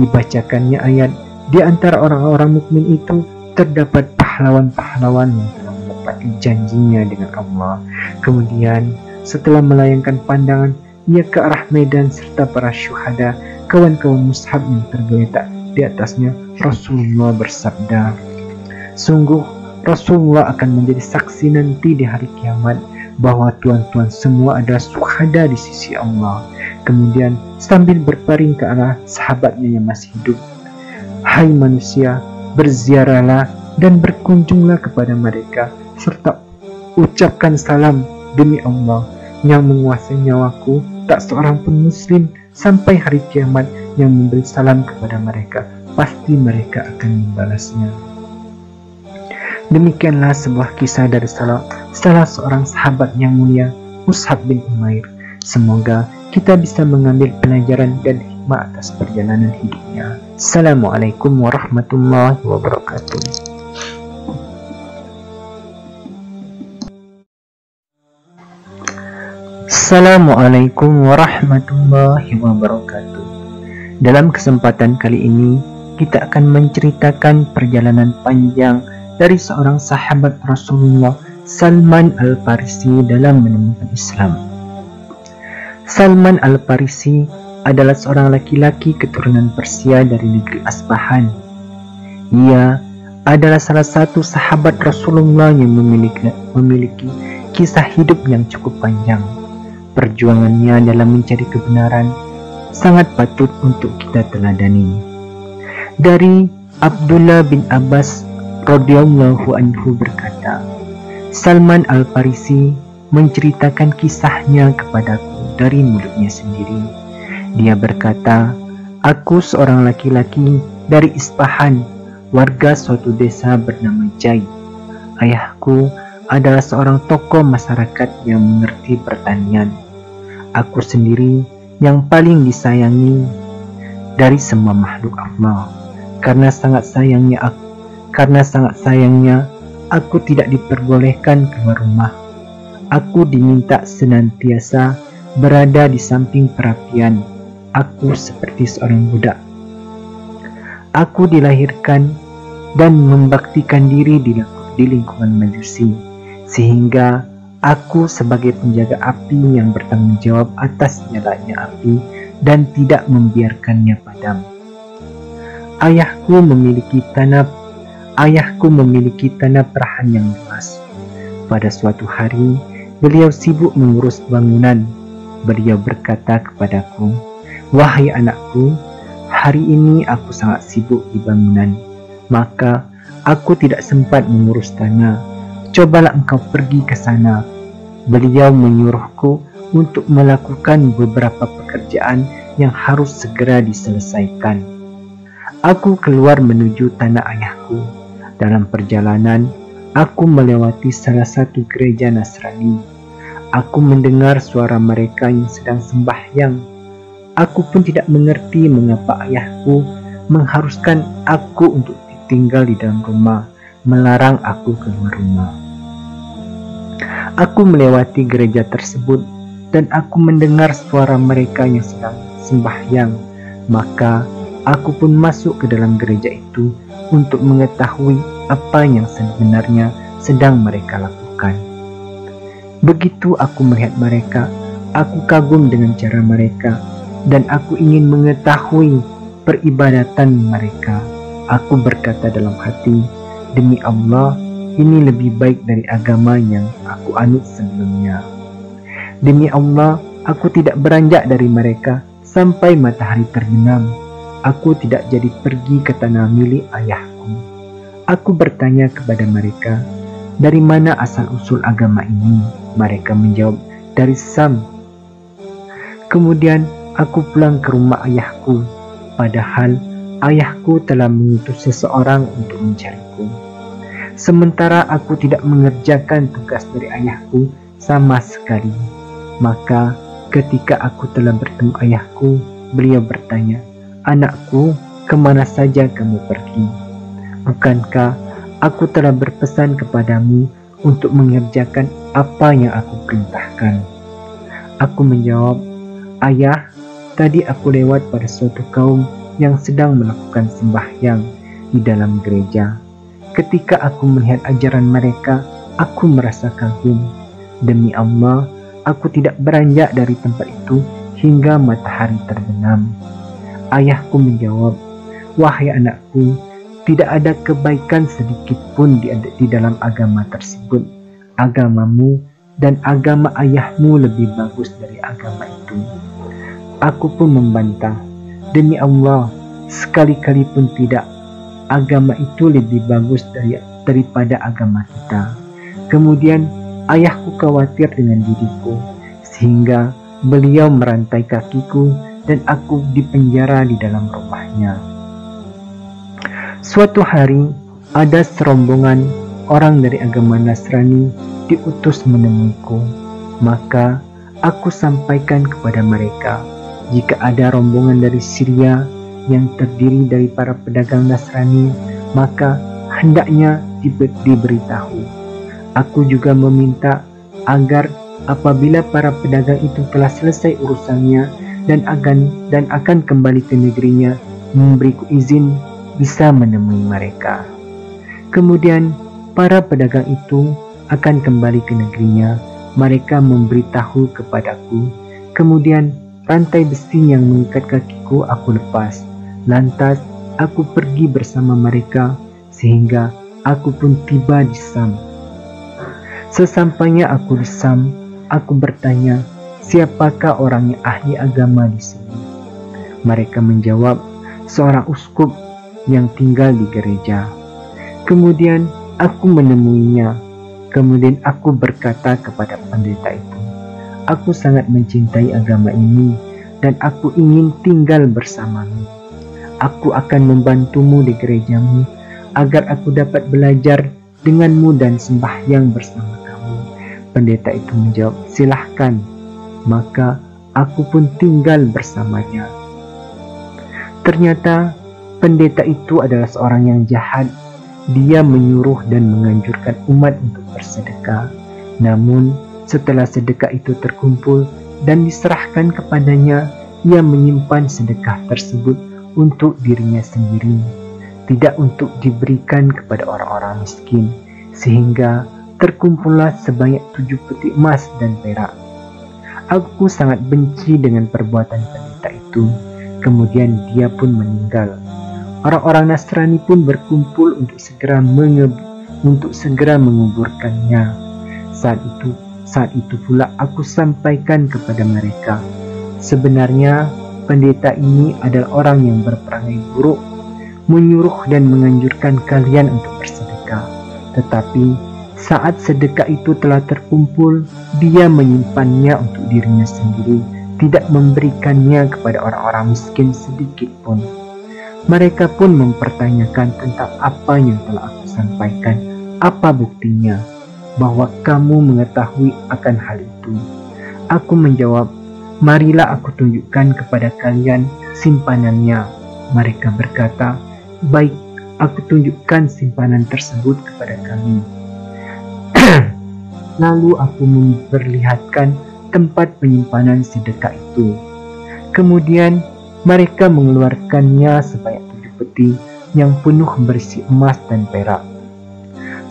A: Dibacakannya ayat, di antara orang-orang mukmin itu terdapat pahlawan-pahlawan yang telah menepati janjinya dengan Allah. Kemudian setelah melayangkan pandangan, ia ke arah medan serta para syuhada, kawan-kawan Mus'hab yang tergeletak di atasnya. Rasulullah bersabda, sungguh Rasulullah akan menjadi saksi nanti di hari kiamat bahwa tuan-tuan semua adalah syuhada di sisi Allah. Kemudian sambil berpaling ke arah sahabatnya yang masih hidup, hai manusia, berziarahlah dan berkunjunglah kepada mereka serta ucapkan salam. Demi Allah yang menguasai nyawaku, tak seorang pun muslim sampai hari kiamat yang memberi salam kepada mereka, pasti mereka akan membalasnya. Demikianlah sebuah kisah dari salah seorang sahabat yang mulia, Mus'hab bin Umair. Semoga kita bisa mengambil pelajaran dan hikmah atas perjalanan hidupnya. Assalamualaikum warahmatullahi wabarakatuh. Assalamualaikum warahmatullahi wabarakatuh. Dalam kesempatan kali ini kita akan menceritakan perjalanan panjang dari seorang sahabat Rasulullah, Salman Al-Farisi, dalam menemukan Islam. Salman Al-Farisi adalah seorang laki-laki keturunan Persia dari negeri Asbahan. Ia adalah salah satu sahabat Rasulullah yang memiliki kisah hidup yang cukup panjang. Perjuangannya dalam mencari kebenaran sangat patut untuk kita teladani. Dari Abdullah bin Abbas radhiyallahu anhu berkata, Salman Al-Farisi menceritakan kisahnya kepadaku dari mulutnya sendiri. Dia berkata, aku seorang laki-laki dari Ispahan, warga suatu desa bernama Jai. Ayahku adalah seorang tokoh masyarakat yang mengerti pertanian. Aku sendiri yang paling disayangi dari semua makhluk Allah. Karena sangat sayangnya aku tidak diperbolehkan keluar rumah. Aku diminta senantiasa berada di samping perapian. Aku seperti seorang budak. Aku dilahirkan dan membaktikan diri di lingkungan majusi, sehingga aku sebagai penjaga api yang bertanggung jawab atas nyalanya api dan tidak membiarkannya padam. Ayahku memiliki tanah perahan yang luas. Pada suatu hari, beliau sibuk mengurus bangunan. Beliau berkata kepadaku, wahai anakku, hari ini aku sangat sibuk di bangunan, maka aku tidak sempat mengurus tanah. Cobalah engkau pergi ke sana. Beliau menyuruhku untuk melakukan beberapa pekerjaan yang harus segera diselesaikan. Aku keluar menuju tanah ayahku. Dalam perjalanan, aku melewati salah satu gereja Nasrani. Aku mendengar suara mereka yang sedang sembahyang. Aku pun tidak mengerti mengapa ayahku mengharuskan aku untuk tinggal di dalam rumah, melarang aku keluar rumah. Aku melewati gereja tersebut dan aku mendengar suara mereka yang sedang sembahyang. Maka aku pun masuk ke dalam gereja itu untuk mengetahui apa yang sebenarnya sedang mereka lakukan. Begitu aku melihat mereka, aku kagum dengan cara mereka dan aku ingin mengetahui peribadatan mereka. Aku berkata dalam hati, demi Allah, ini lebih baik dari agama yang aku anut sebelumnya. Demi Allah, aku tidak beranjak dari mereka sampai matahari terbenam. Aku tidak jadi pergi ke tanah milik ayahku. Aku bertanya kepada mereka, dari mana asal-usul agama ini? Mereka menjawab, dari Sam. Kemudian aku pulang ke rumah ayahku, padahal ayahku telah mengutus seseorang untuk mencariku. Sementara aku tidak mengerjakan tugas dari ayahku sama sekali. Maka ketika aku telah bertemu ayahku, beliau bertanya, anakku, kemana saja kamu pergi? Bukankah aku telah berpesan kepadamu untuk mengerjakan apa yang aku perintahkan? Aku menjawab, ayah, tadi aku lewat pada suatu kaum yang sedang melakukan sembahyang di dalam gereja. Ketika aku melihat ajaran mereka, aku merasa kagum. Demi Allah, aku tidak beranjak dari tempat itu hingga matahari terbenam. Ayahku menjawab, wahai anakku, tidak ada kebaikan sedikit pun di dalam agama tersebut. Agamamu dan agama ayahmu lebih bagus dari agama itu. Aku pun membantah, demi Allah, sekali-kali pun tidak. Agama itu lebih bagus daripada agama kita. Kemudian ayahku khawatir dengan diriku, sehingga beliau merantai kakiku dan aku dipenjara di dalam rumahnya. Suatu hari, ada serombongan orang dari agama Nasrani diutus menemuiku. Maka aku sampaikan kepada mereka, jika ada rombongan dari Syria yang terdiri dari para pedagang Nasrani, maka hendaknya diberitahu. Aku juga meminta agar apabila para pedagang itu telah selesai urusannya dan akan kembali ke negerinya, memberiku izin bisa menemui mereka. Kemudian para pedagang itu akan kembali ke negerinya. Mereka memberitahu kepadaku. Kemudian rantai besi yang mengikat kakiku aku lepas. Lantas aku pergi bersama mereka sehingga aku pun tiba di Sam. Sesampainya aku di Sam, aku bertanya, siapakah orang yang ahli agama di sini? Mereka menjawab, seorang uskup yang tinggal di gereja. Kemudian aku menemuinya. Kemudian aku berkata kepada pendeta itu, aku sangat mencintai agama ini dan aku ingin tinggal bersamamu. Aku akan membantumu di gerejamu agar aku dapat belajar denganmu dan sembahyang bersama kamu. Pendeta itu menjawab, silahkan. Maka aku pun tinggal bersamanya. Ternyata pendeta itu adalah seorang yang jahat. Dia menyuruh dan menganjurkan umat untuk bersedekah. Namun setelah sedekah itu terkumpul dan diserahkan kepadanya, ia menyimpan sedekah tersebut untuk dirinya sendiri, tidak untuk diberikan kepada orang-orang miskin, sehingga terkumpullah sebanyak 7 peti emas dan perak. Aku sangat benci dengan perbuatan pendeta itu. Kemudian dia pun meninggal. Orang-orang Nasrani pun berkumpul untuk segera menguburkannya. Saat itu pula aku sampaikan kepada mereka, sebenarnya pendeta ini adalah orang yang berperangai buruk, menyuruh dan menganjurkan kalian untuk bersedekah. Tetapi saat sedekah itu telah terkumpul, dia menyimpannya untuk dirinya sendiri, tidak memberikannya kepada orang-orang miskin sedikit pun. Mereka pun mempertanyakan tentang apa yang telah aku sampaikan. Apa buktinya bahwa kamu mengetahui akan hal itu? Aku menjawab, marilah aku tunjukkan kepada kalian simpanannya. Mereka berkata, baik, aku tunjukkan simpanan tersebut kepada kami. Lalu aku memperlihatkan tempat penyimpanan sedekah itu. Kemudian mereka mengeluarkannya sebanyak 7 peti yang penuh berisi emas dan perak.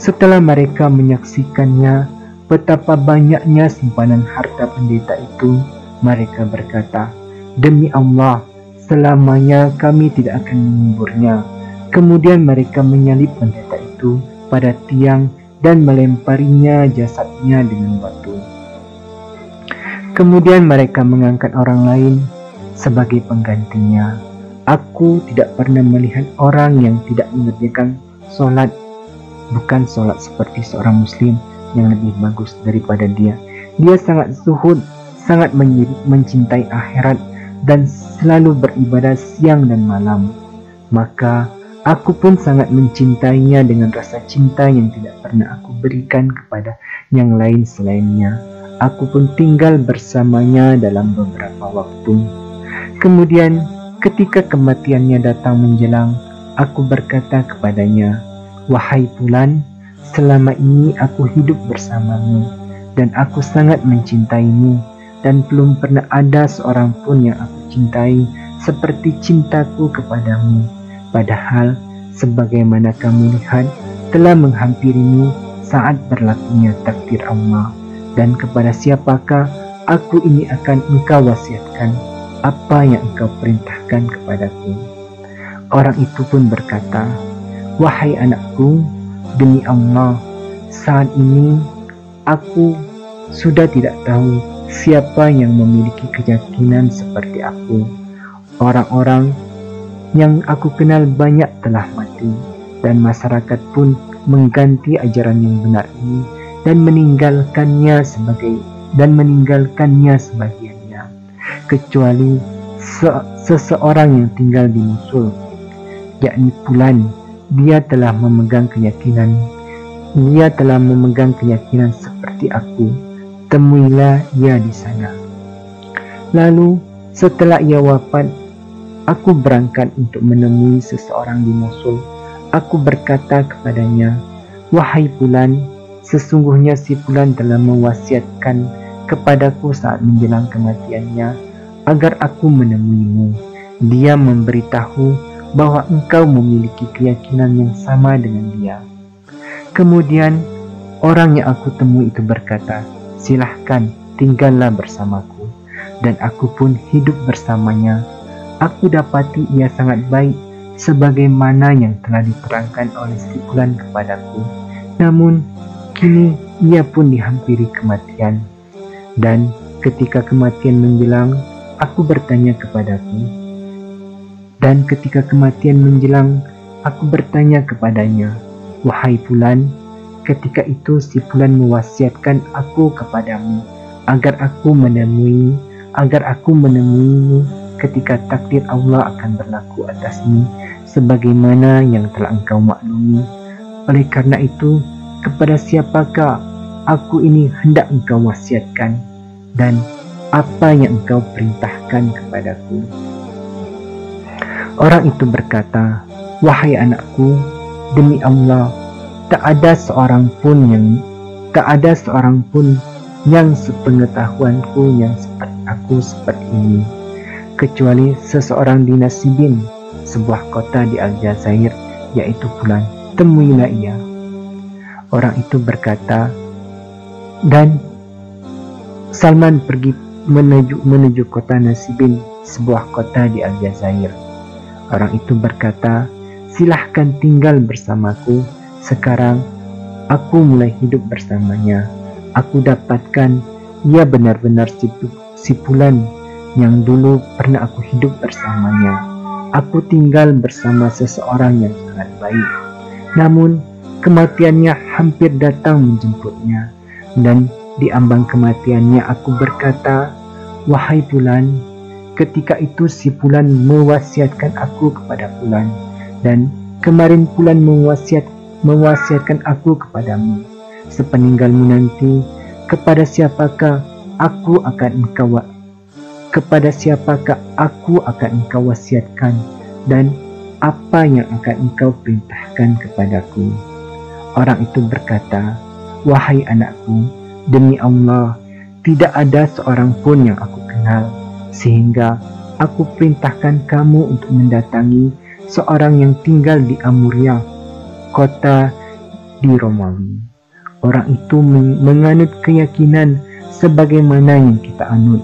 A: Setelah mereka menyaksikannya betapa banyaknya simpanan harta pendeta itu, mereka berkata, demi Allah, selamanya kami tidak akan menguburnya. Kemudian mereka menyalib pendeta itu pada tiang dan melemparinya jasadnya dengan batu. Kemudian mereka mengangkat orang lain sebagai penggantinya. Aku tidak pernah melihat orang yang tidak mengerjakan sholat, bukan sholat seperti seorang muslim yang lebih bagus daripada dia. Dia sangat zuhud, sangat mencintai akhirat dan selalu beribadah siang dan malam. Maka aku pun sangat mencintainya dengan rasa cinta yang tidak pernah aku berikan kepada yang lain selainnya. Aku pun tinggal bersamanya dalam beberapa waktu. Kemudian ketika kematiannya datang menjelang, aku berkata kepadanya, wahai Fulan, selama ini aku hidup bersamamu dan aku sangat mencintaimu, dan belum pernah ada seorang pun yang aku cintai seperti cintaku kepadamu. Padahal sebagaimana kamu lihat telah menghampirimu saat berlakunya takdir Allah, dan kepada siapakah aku ini akan engkau wasiatkan apa yang engkau perintahkan kepadaku. Orang itu pun berkata, wahai anakku, demi Allah, saat ini aku sudah tidak tahu siapa yang memiliki keyakinan seperti aku. Orang-orang yang aku kenal banyak telah mati, dan masyarakat pun mengganti ajaran yang benar ini dan meninggalkannya sebagiannya, kecuali seseorang yang tinggal di Mosul, yakni Fulan. Dia telah memegang keyakinan seperti aku. Temuilah ia di sana. Lalu setelah ia wafat, aku berangkat untuk menemui seseorang di Mosul. Aku berkata kepadanya, wahai Fulan, sesungguhnya si Fulan telah mewasiatkan kepadaku saat menjelang kematiannya agar aku menemuimu. Dia memberitahu bahwa engkau memiliki keyakinan yang sama dengan dia. Kemudian orang yang aku temui itu berkata, silahkan tinggallah bersamaku, dan aku pun hidup bersamanya. Aku dapati ia sangat baik sebagaimana yang telah diterangkan oleh si Fulan kepadaku. Namun kini ia pun dihampiri kematian, dan ketika kematian menjelang, aku bertanya kepadanya, Wahai Fulan, ketika itu si Fulan mewasiatkan aku kepadamu agar aku menemuimu ketika takdir Allah akan berlaku atasmu sebagaimana yang telah engkau maklumi. Oleh karena itu, kepada siapakah aku ini hendak engkau wasiatkan, dan apa yang engkau perintahkan kepadaku? Orang itu berkata, wahai anakku, demi Allah, tak ada seorang pun yang sepengetahuanku yang seperti aku seperti ini, kecuali seseorang di Nasibin, sebuah kota di Aljazair, yaitu Fulan. Temuilah ia. Orang itu berkata, dan Salman pergi menuju kota Nasibin, sebuah kota di Aljazair. Orang itu berkata, silahkan tinggal bersamaku. Sekarang aku mulai hidup bersamanya. Aku dapatkan ia benar-benar si Fulan yang dulu pernah aku hidup bersamanya. Aku tinggal bersama seseorang yang sangat baik. Namun kematiannya hampir datang menjemputnya, dan di ambang kematiannya aku berkata, wahai Fulan, ketika itu si Fulan mewasiatkan aku kepada Fulan, dan kemarin Fulan mewasiatkan aku kepadamu. Sepeninggalmu nanti, kepada siapakah aku akan engkau wasiatkan, dan apa yang akan engkau perintahkan kepadaku? Orang itu berkata, wahai anakku, demi Allah, tidak ada seorang pun yang aku kenal, sehingga aku perintahkan kamu untuk mendatangi seorang yang tinggal di Amuria, kota di Romawi. Orang itu menganut keyakinan sebagaimana yang kita anut.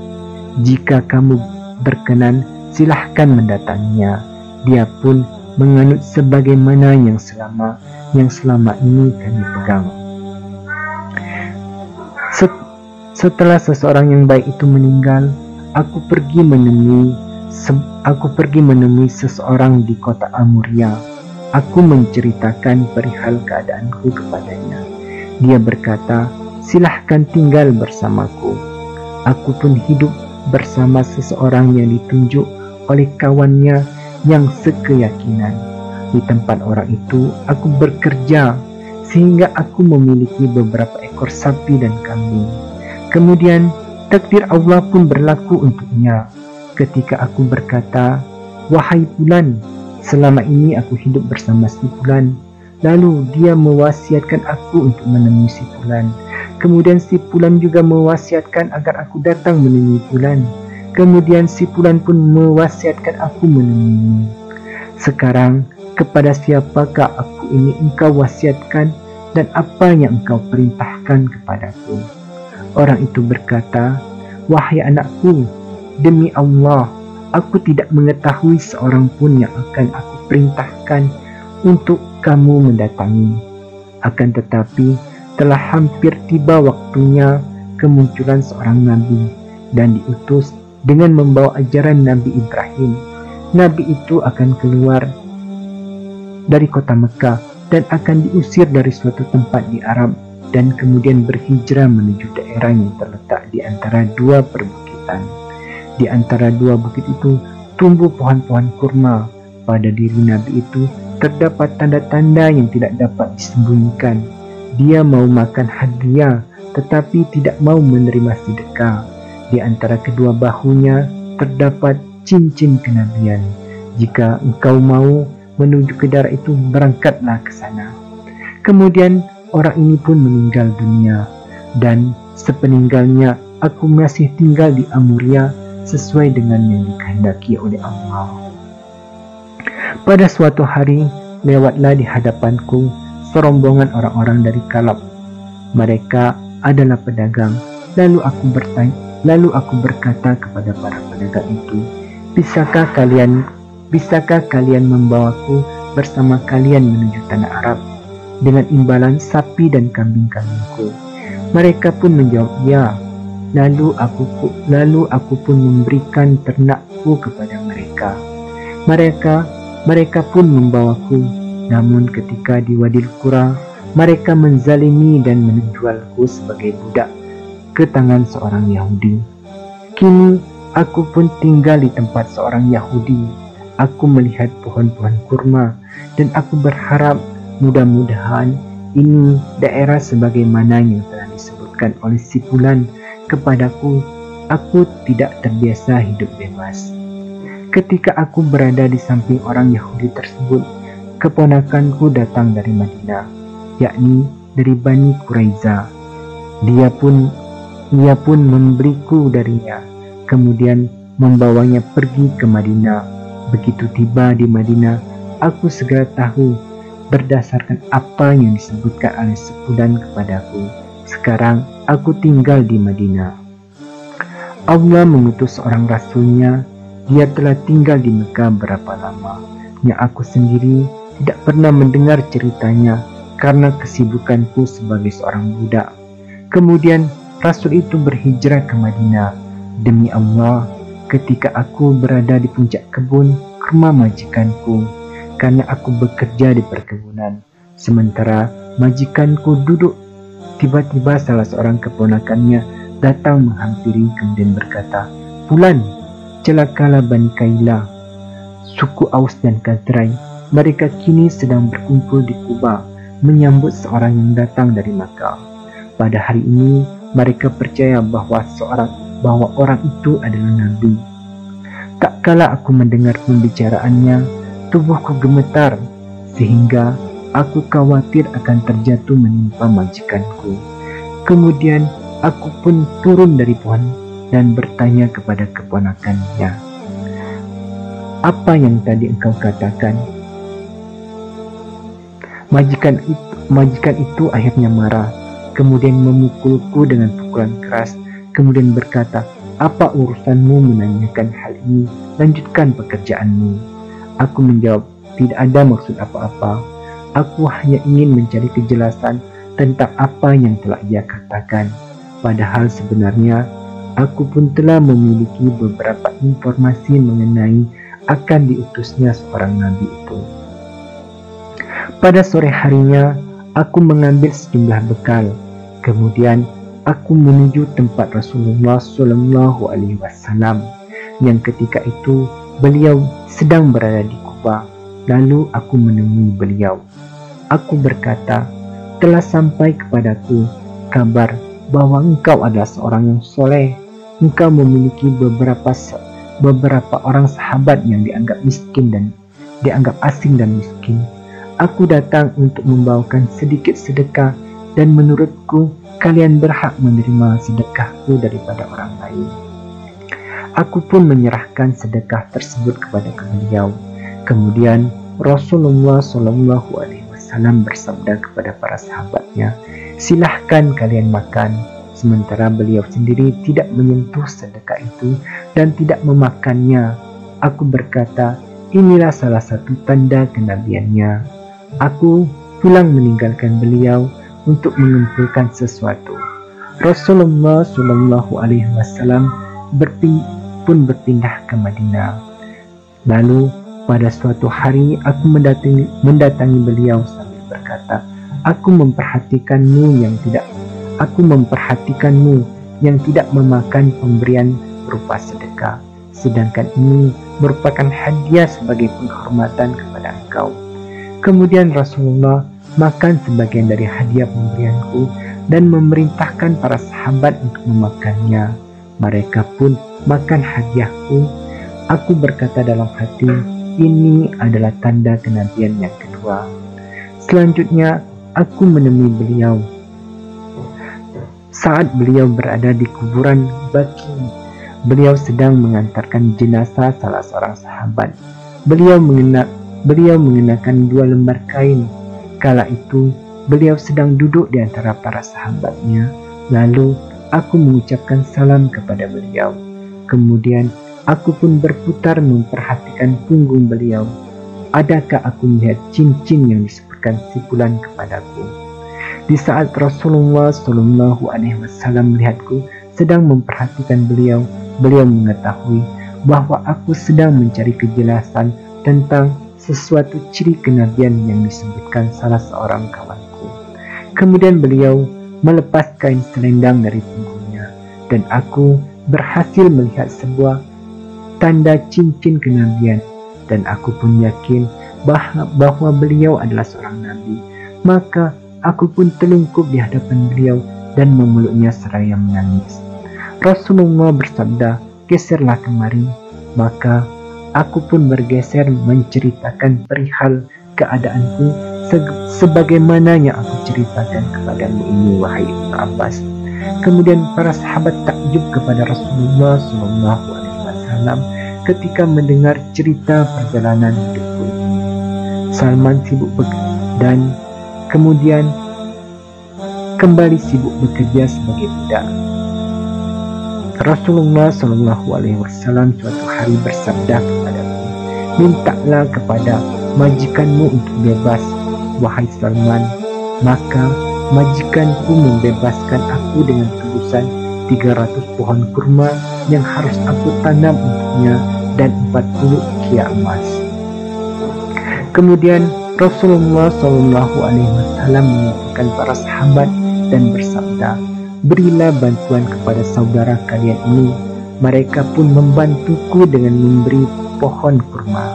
A: Jika kamu berkenan, silahkan mendatanginya. Dia pun menganut sebagaimana yang selama ini kami pegang. Setelah seseorang yang baik itu meninggal, aku pergi menemui seseorang di kota Amuria. Aku menceritakan perihal keadaanku kepadanya. Dia berkata, silahkan tinggal bersamaku. Aku pun hidup bersama seseorang yang ditunjuk oleh kawannya yang sekeyakinan. Di tempat orang itu, aku bekerja sehingga aku memiliki beberapa ekor sapi dan kambing. Kemudian, takdir Allah pun berlaku untuknya. Ketika aku berkata, wahai Fulan, selama ini aku hidup bersama si Fulan. Lalu dia mewasiatkan aku untuk menemui si Fulan. Kemudian si Fulan juga mewasiatkan agar aku datang menemui Fulan. Kemudian si Fulan pun mewasiatkan aku menemuimu. Sekarang, kepada siapakah aku ini engkau wasiatkan, dan apa yang engkau perintahkan kepadaku? Orang itu berkata, wahai anakku, demi Allah, aku tidak mengetahui seorang pun yang akan aku perintahkan untuk kamu mendatangi. Akan tetapi, telah hampir tiba waktunya kemunculan seorang nabi, dan diutus dengan membawa ajaran Nabi Ibrahim. Nabi itu akan keluar dari kota Mekah dan akan diusir dari suatu tempat di Arab, dan kemudian berhijrah menuju daerah yang terletak di antara dua perbukitan. Di antara dua bukit itu tumbuh pohon-pohon kurma. Pada diri Nabi itu terdapat tanda-tanda yang tidak dapat disembunyikan. Dia mau makan hadiah, tetapi tidak mau menerima sedekah. Di antara kedua bahunya terdapat cincin kenabian. Jika engkau mau menuju ke daerah itu, berangkatlah ke sana. Kemudian orang ini pun meninggal dunia, dan sepeninggalnya aku masih tinggal di Amuria sesuai dengan yang dikehendaki oleh Allah. Pada suatu hari, lewatlah di hadapanku serombongan orang-orang dari Kalab. Mereka adalah pedagang. Lalu aku berkata kepada para pedagang itu, Bisakah kalian membawaku bersama kalian menuju tanah Arab dengan imbalan sapi dan kambing-kambingku? Mereka pun menjawab, ya. Lalu aku pun memberikan ternakku kepada mereka. Mereka pun membawaku Namun ketika di Wadil Qura, mereka menzalimi dan menjualku sebagai budak ke tangan seorang Yahudi. Kini aku pun tinggal di tempat seorang Yahudi. Aku melihat pohon-pohon kurma dan aku berharap mudah-mudahan ini daerah sebagaimana yang telah disebutkan oleh si fulan kepadaku. Aku tidak terbiasa hidup bebas. Ketika aku berada di samping orang Yahudi tersebut, keponakanku datang dari Madinah, yakni dari Bani Quraiza. Dia pun membeliku darinya, kemudian membawanya pergi ke Madinah. Begitu tiba di Madinah, aku segera tahu berdasarkan apa yang disebutkan oleh sepudan kepadaku. Sekarang aku tinggal di Madinah. Allah mengutus seorang rasulnya. Dia telah tinggal di Mekah berapa lama, yang aku sendiri tidak pernah mendengar ceritanya karena kesibukanku sebagai seorang budak. Kemudian rasul itu berhijrah ke Madinah. Demi Allah, ketika aku berada di puncak kebun rumah majikanku, karena aku bekerja di perkebunan, sementara majikanku duduk, tiba-tiba salah seorang keponakannya datang menghampiri kemudian berkata, "Fulan, celakalah Bani Kailah, suku Aus dan Khazraj. Mereka kini sedang berkumpul di Kuba menyambut seorang yang datang dari Makkah. Pada hari ini mereka percaya bahwa orang itu adalah Nabi." Tak kala aku mendengar pembicaraannya, tubuhku gemetar sehingga aku khawatir akan terjatuh menimpa majikanku. Kemudian aku pun turun dari pohon dan bertanya kepada keponakannya, "Apa yang tadi engkau katakan?" Majikan itu akhirnya marah, kemudian memukulku dengan pukulan keras, kemudian berkata, "Apa urusanmu menanyakan hal ini? Lanjutkan pekerjaanmu." Aku menjawab, "Tidak ada maksud apa-apa. Aku hanya ingin mencari kejelasan tentang apa yang telah ia katakan. Padahal sebenarnya aku pun telah memiliki beberapa informasi mengenai akan diutusnya seorang nabi itu." Pada sore harinya, aku mengambil sejumlah bekal. Kemudian aku menuju tempat Rasulullah SAW, yang ketika itu beliau sedang berada di Kuba. Lalu aku menemui beliau. Aku berkata, "Telah sampai kepadaku kabar bahwa engkau adalah seorang yang soleh. Engkau memiliki beberapa orang sahabat yang dianggap miskin dan dianggap asing dan miskin. Aku datang untuk membawakan sedikit sedekah dan menurutku kalian berhak menerima sedekahku daripada orang lain." Aku pun menyerahkan sedekah tersebut kepada beliau. Kemudian Rasulullah SAW bersabda kepada para sahabatnya, "Silahkan kalian makan." Sementara beliau sendiri tidak menyentuh sedekah itu dan tidak memakannya. Aku berkata, inilah salah satu tanda kenabiannya. Aku pulang meninggalkan beliau untuk mengumpulkan sesuatu. Rasulullah SAW pun berpindah ke Madinah. Lalu pada suatu hari aku mendatangi beliau sambil berkata, Aku memperhatikanmu yang tidak memakan pemberian berupa sedekah, sedangkan ini merupakan hadiah sebagai penghormatan kepada engkau. Kemudian Rasulullah makan sebagian dari hadiah pemberianku dan memerintahkan para sahabat untuk memakannya. Mereka pun makan hadiahku. Aku berkata dalam hati, ini adalah tanda kenabian yang kedua. Selanjutnya aku menemui beliau saat beliau berada di kuburan Baqi. Beliau sedang mengantarkan jenazah salah seorang sahabat. Beliau mengenakan 2 lembar kain. Kala itu beliau sedang duduk di antara para sahabatnya. Lalu aku mengucapkan salam kepada beliau. Kemudian aku pun berputar memperhatikan punggung beliau. Adakah aku melihat cincin yang disebutkan si fulan kepadaku? Di saat Rasulullah SAW melihatku sedang memperhatikan beliau mengetahui bahwa aku sedang mencari kejelasan tentang sesuatu ciri kenabian yang disebutkan salah seorang kawanku. Kemudian beliau melepas kain selendang dari punggungnya, dan aku berhasil melihat sebuah tanda cincin kenabian, dan aku pun yakin bahwa beliau adalah seorang nabi. Maka aku pun telungkup di hadapan beliau dan memeluknya seraya menangis. Rasulullah bersabda, "Geserlah kemari." Maka aku pun bergeser menceritakan perihal keadaanku sebagaimana yang aku ceritakan kepadamu ini, wahai Ibnu Abbas. Kemudian para sahabat takjub kepada Rasulullah SAW ketika mendengar cerita perjalanan hidupku. Salman sibuk dan kemudian kembali sibuk bekerja sebagai budak. Rasulullah SAW suatu hari bersabda kepadaku, "Mintalah kepada majikanmu untuk bebas, wahai Salman." Maka majikanku membebaskan aku dengan tebusan 300 pohon kurma yang harus aku tanam untuknya dan 40 ukiah emas. Kemudian Rasulullah SAW mengingatkan para sahabat dan bersabda, "Berilah bantuan kepada saudara kalian ini." Mereka pun membantuku dengan memberi pohon kurma.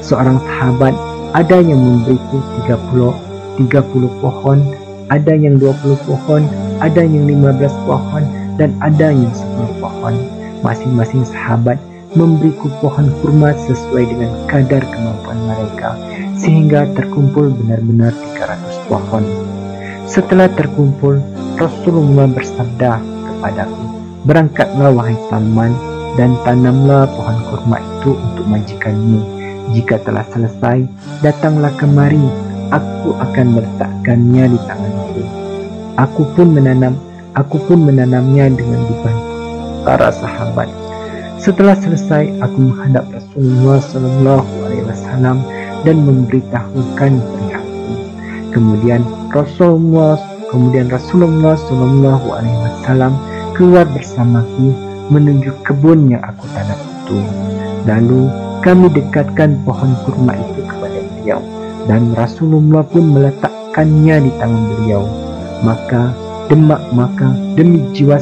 A: Seorang sahabat ada yang memberiku 30 pohon, ada yang 20 pohon, ada yang 15 pohon, dan ada yang 10 pohon. Masing-masing sahabat memberiku pohon kurma sesuai dengan kadar kemampuan mereka, sehingga terkumpul benar-benar 300 pohon. Setelah terkumpul, Rasulullah bersabda kepadaku, "Berangkatlah wahai Salman, dan tanamlah pohon kurma itu untuk majikanmu. Jika telah selesai, datanglah kemari, aku akan meletakkannya di tanganku." Aku pun menanamnya dengan dibantu para sahabat. Setelah selesai, aku menghadap Rasulullah SAW dan memberitahukan perihalku. Kemudian Rasulullah SAW keluar bersamaku menuju kebun yang aku tanam itu. Lalu kami dekatkan pohon kurma itu kepada beliau, dan Rasulullah pun meletakkannya di tangan beliau. Maka demi jiwa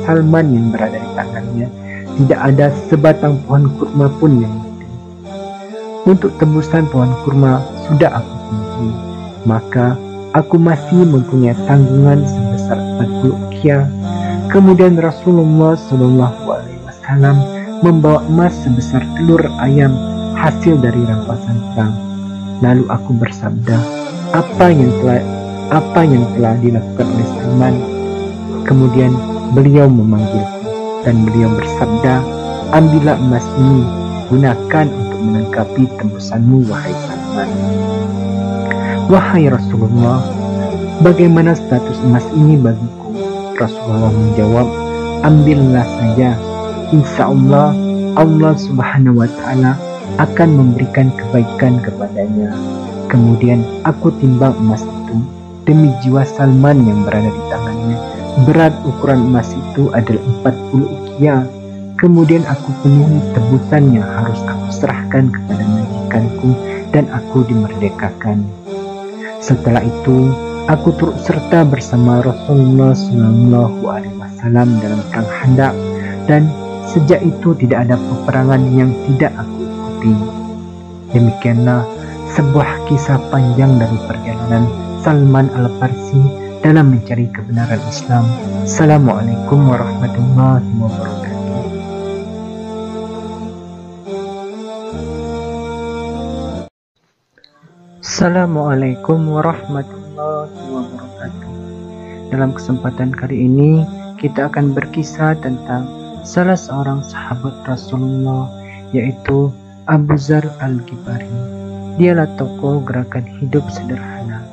A: Salman yang berada di tangannya, tidak ada sebatang pohon kurma pun yang mati. Untuk tembusan pohon kurma sudah aku penuhi, maka aku masih mempunyai tanggungan sebesar 40 ukiah. Kemudian Rasulullah SAW membawa emas sebesar telur ayam hasil dari rampasan perang. Lalu aku bersabda, apa yang telah dilakukan oleh Salman? Kemudian beliau memanggilku dan beliau bersabda, "Ambillah emas ini, gunakan untuk melengkapi tembusanmu, wahai Salman." "Wahai Rasulullah, bagaimana status emas ini bagiku?" Rasulullah menjawab, "Ambillah saja. Insya Allah, Allah Subhanahu wa Ta'ala akan memberikan kebaikan kepadanya." Kemudian aku timbang emas itu demi jiwa Salman yang berada di tangannya. Berat ukuran emas itu adalah 40 ukiah. Kemudian aku penuhi tebusan yang harus aku serahkan kepada majikanku, dan aku dimerdekakan. Setelah itu, aku turut serta bersama Rasulullah SAW dalam perang Khandaq, dan sejak itu tidak ada peperangan yang tidak aku ikuti. Demikianlah sebuah kisah panjang dari perjalanan Salman Al-Farsi dalam mencari kebenaran Islam. Assalamualaikum warahmatullahi wabarakatuh. Assalamualaikum warahmatullahi wabarakatuh. Dalam kesempatan kali ini kita akan berkisah tentang salah seorang sahabat Rasulullah, yaitu Abu Dzar Al-Ghifari. Dialah tokoh gerakan hidup sederhana.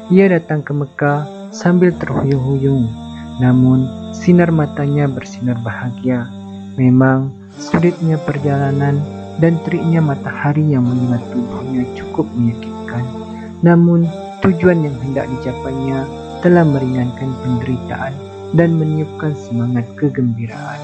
A: Ia datang ke Mekah sambil terhuyung-huyung, namun sinar matanya bersinar bahagia. Memang sulitnya perjalanan dan teriknya matahari yang menyengat tubuhnya cukup menyakitkan, namun tujuan yang hendak dicapainya telah meringankan penderitaan dan meniupkan semangat kegembiraan.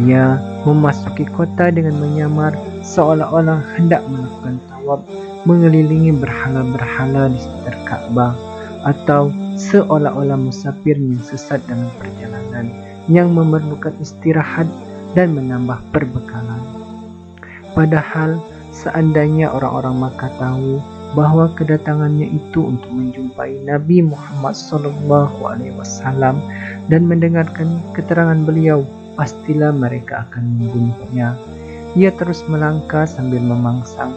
A: Ia memasuki kota dengan menyamar seolah-olah hendak melakukan tawaf mengelilingi berhala-berhala di sekitar Ka'bah, atau seolah-olah musafir yang sesat dalam perjalanan yang memerlukan istirahat dan menambah perbekalan. Padahal seandainya orang-orang Makkah tahu bahwa kedatangannya itu untuk menjumpai Nabi Muhammad SAW dan mendengarkan keterangan beliau, pastilah mereka akan membunuhnya. Ia terus melangkah sambil memasang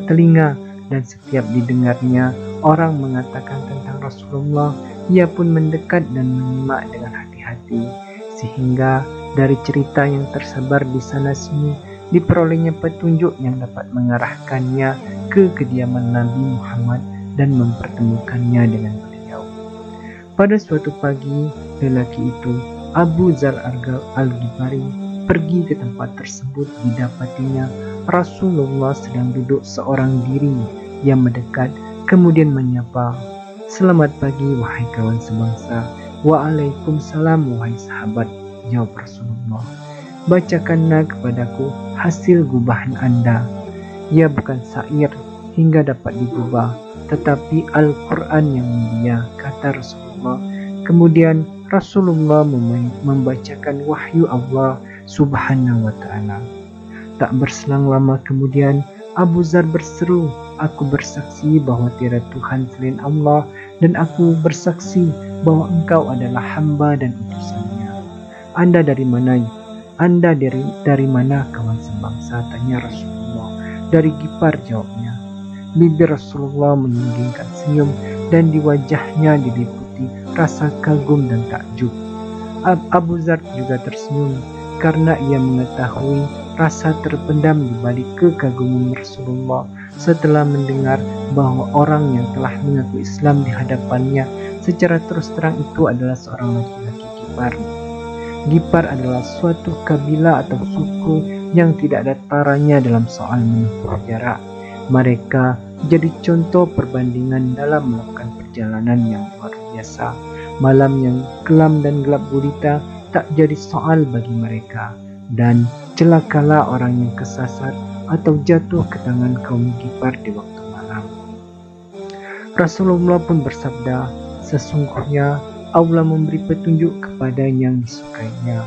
A: telinga, dan setiap didengarnya orang mengatakan tentang Rasulullah, ia pun mendekat dan menyimak dengan hati-hati, sehingga dari cerita yang tersebar di sana-sini diperolehnya petunjuk yang dapat mengarahkannya ke kediaman Nabi Muhammad dan mempertemukannya dengan beliau. Pada suatu pagi, lelaki itu, Abu Dzar Al-Ghifari, pergi ke tempat tersebut. Didapatinya Rasulullah sedang duduk seorang diri. Ia mendekat, kemudian menyapa, "Selamat pagi wahai kawan sebangsa." "Waalaikumsalam wahai sahabat," jawab Rasulullah. "Bacakanlah kepadaku hasil gubahan Anda." "Ia bukan syair hingga dapat digubah, tetapi Al-Quran yang mulia," kata Rasulullah. Kemudian Rasulullah membacakan wahyu Allah Subhanahu wa ta'ala. Tak berselang lama kemudian Abu Dzar berseru, "Aku bersaksi bahwa tiada Tuhan selain Allah, dan aku bersaksi bahwa engkau adalah hamba dan utusannya." "Anda dari mana? Anda dari mana kawan sebangsa?" tanya Rasulullah. "Dari Ghifar," jawabnya. Bibir Rasulullah menyunggingkan senyum, dan di wajahnya diliputi rasa kagum dan takjub. Abu Dzar juga tersenyum karena ia mengetahui rasa terpendam di balik kekaguman Rasulullah setelah mendengar bahwa orang yang telah mengaku Islam di hadapannya secara terus terang itu adalah seorang laki-laki Ghifar. Ghifar adalah suatu kabilah atau suku yang tidak ada taranya dalam soal menempuh jarak. Mereka jadi contoh perbandingan dalam melakukan perjalanan yang luar biasa. Malam yang kelam dan gelap gulita tak jadi soal bagi mereka, dan celakalah orang yang kesasar atau jatuh ke tangan kaum Ghifar di waktu malam. Rasulullah pun bersabda, "Sesungguhnya Allah memberi petunjuk kepada yang disukainya.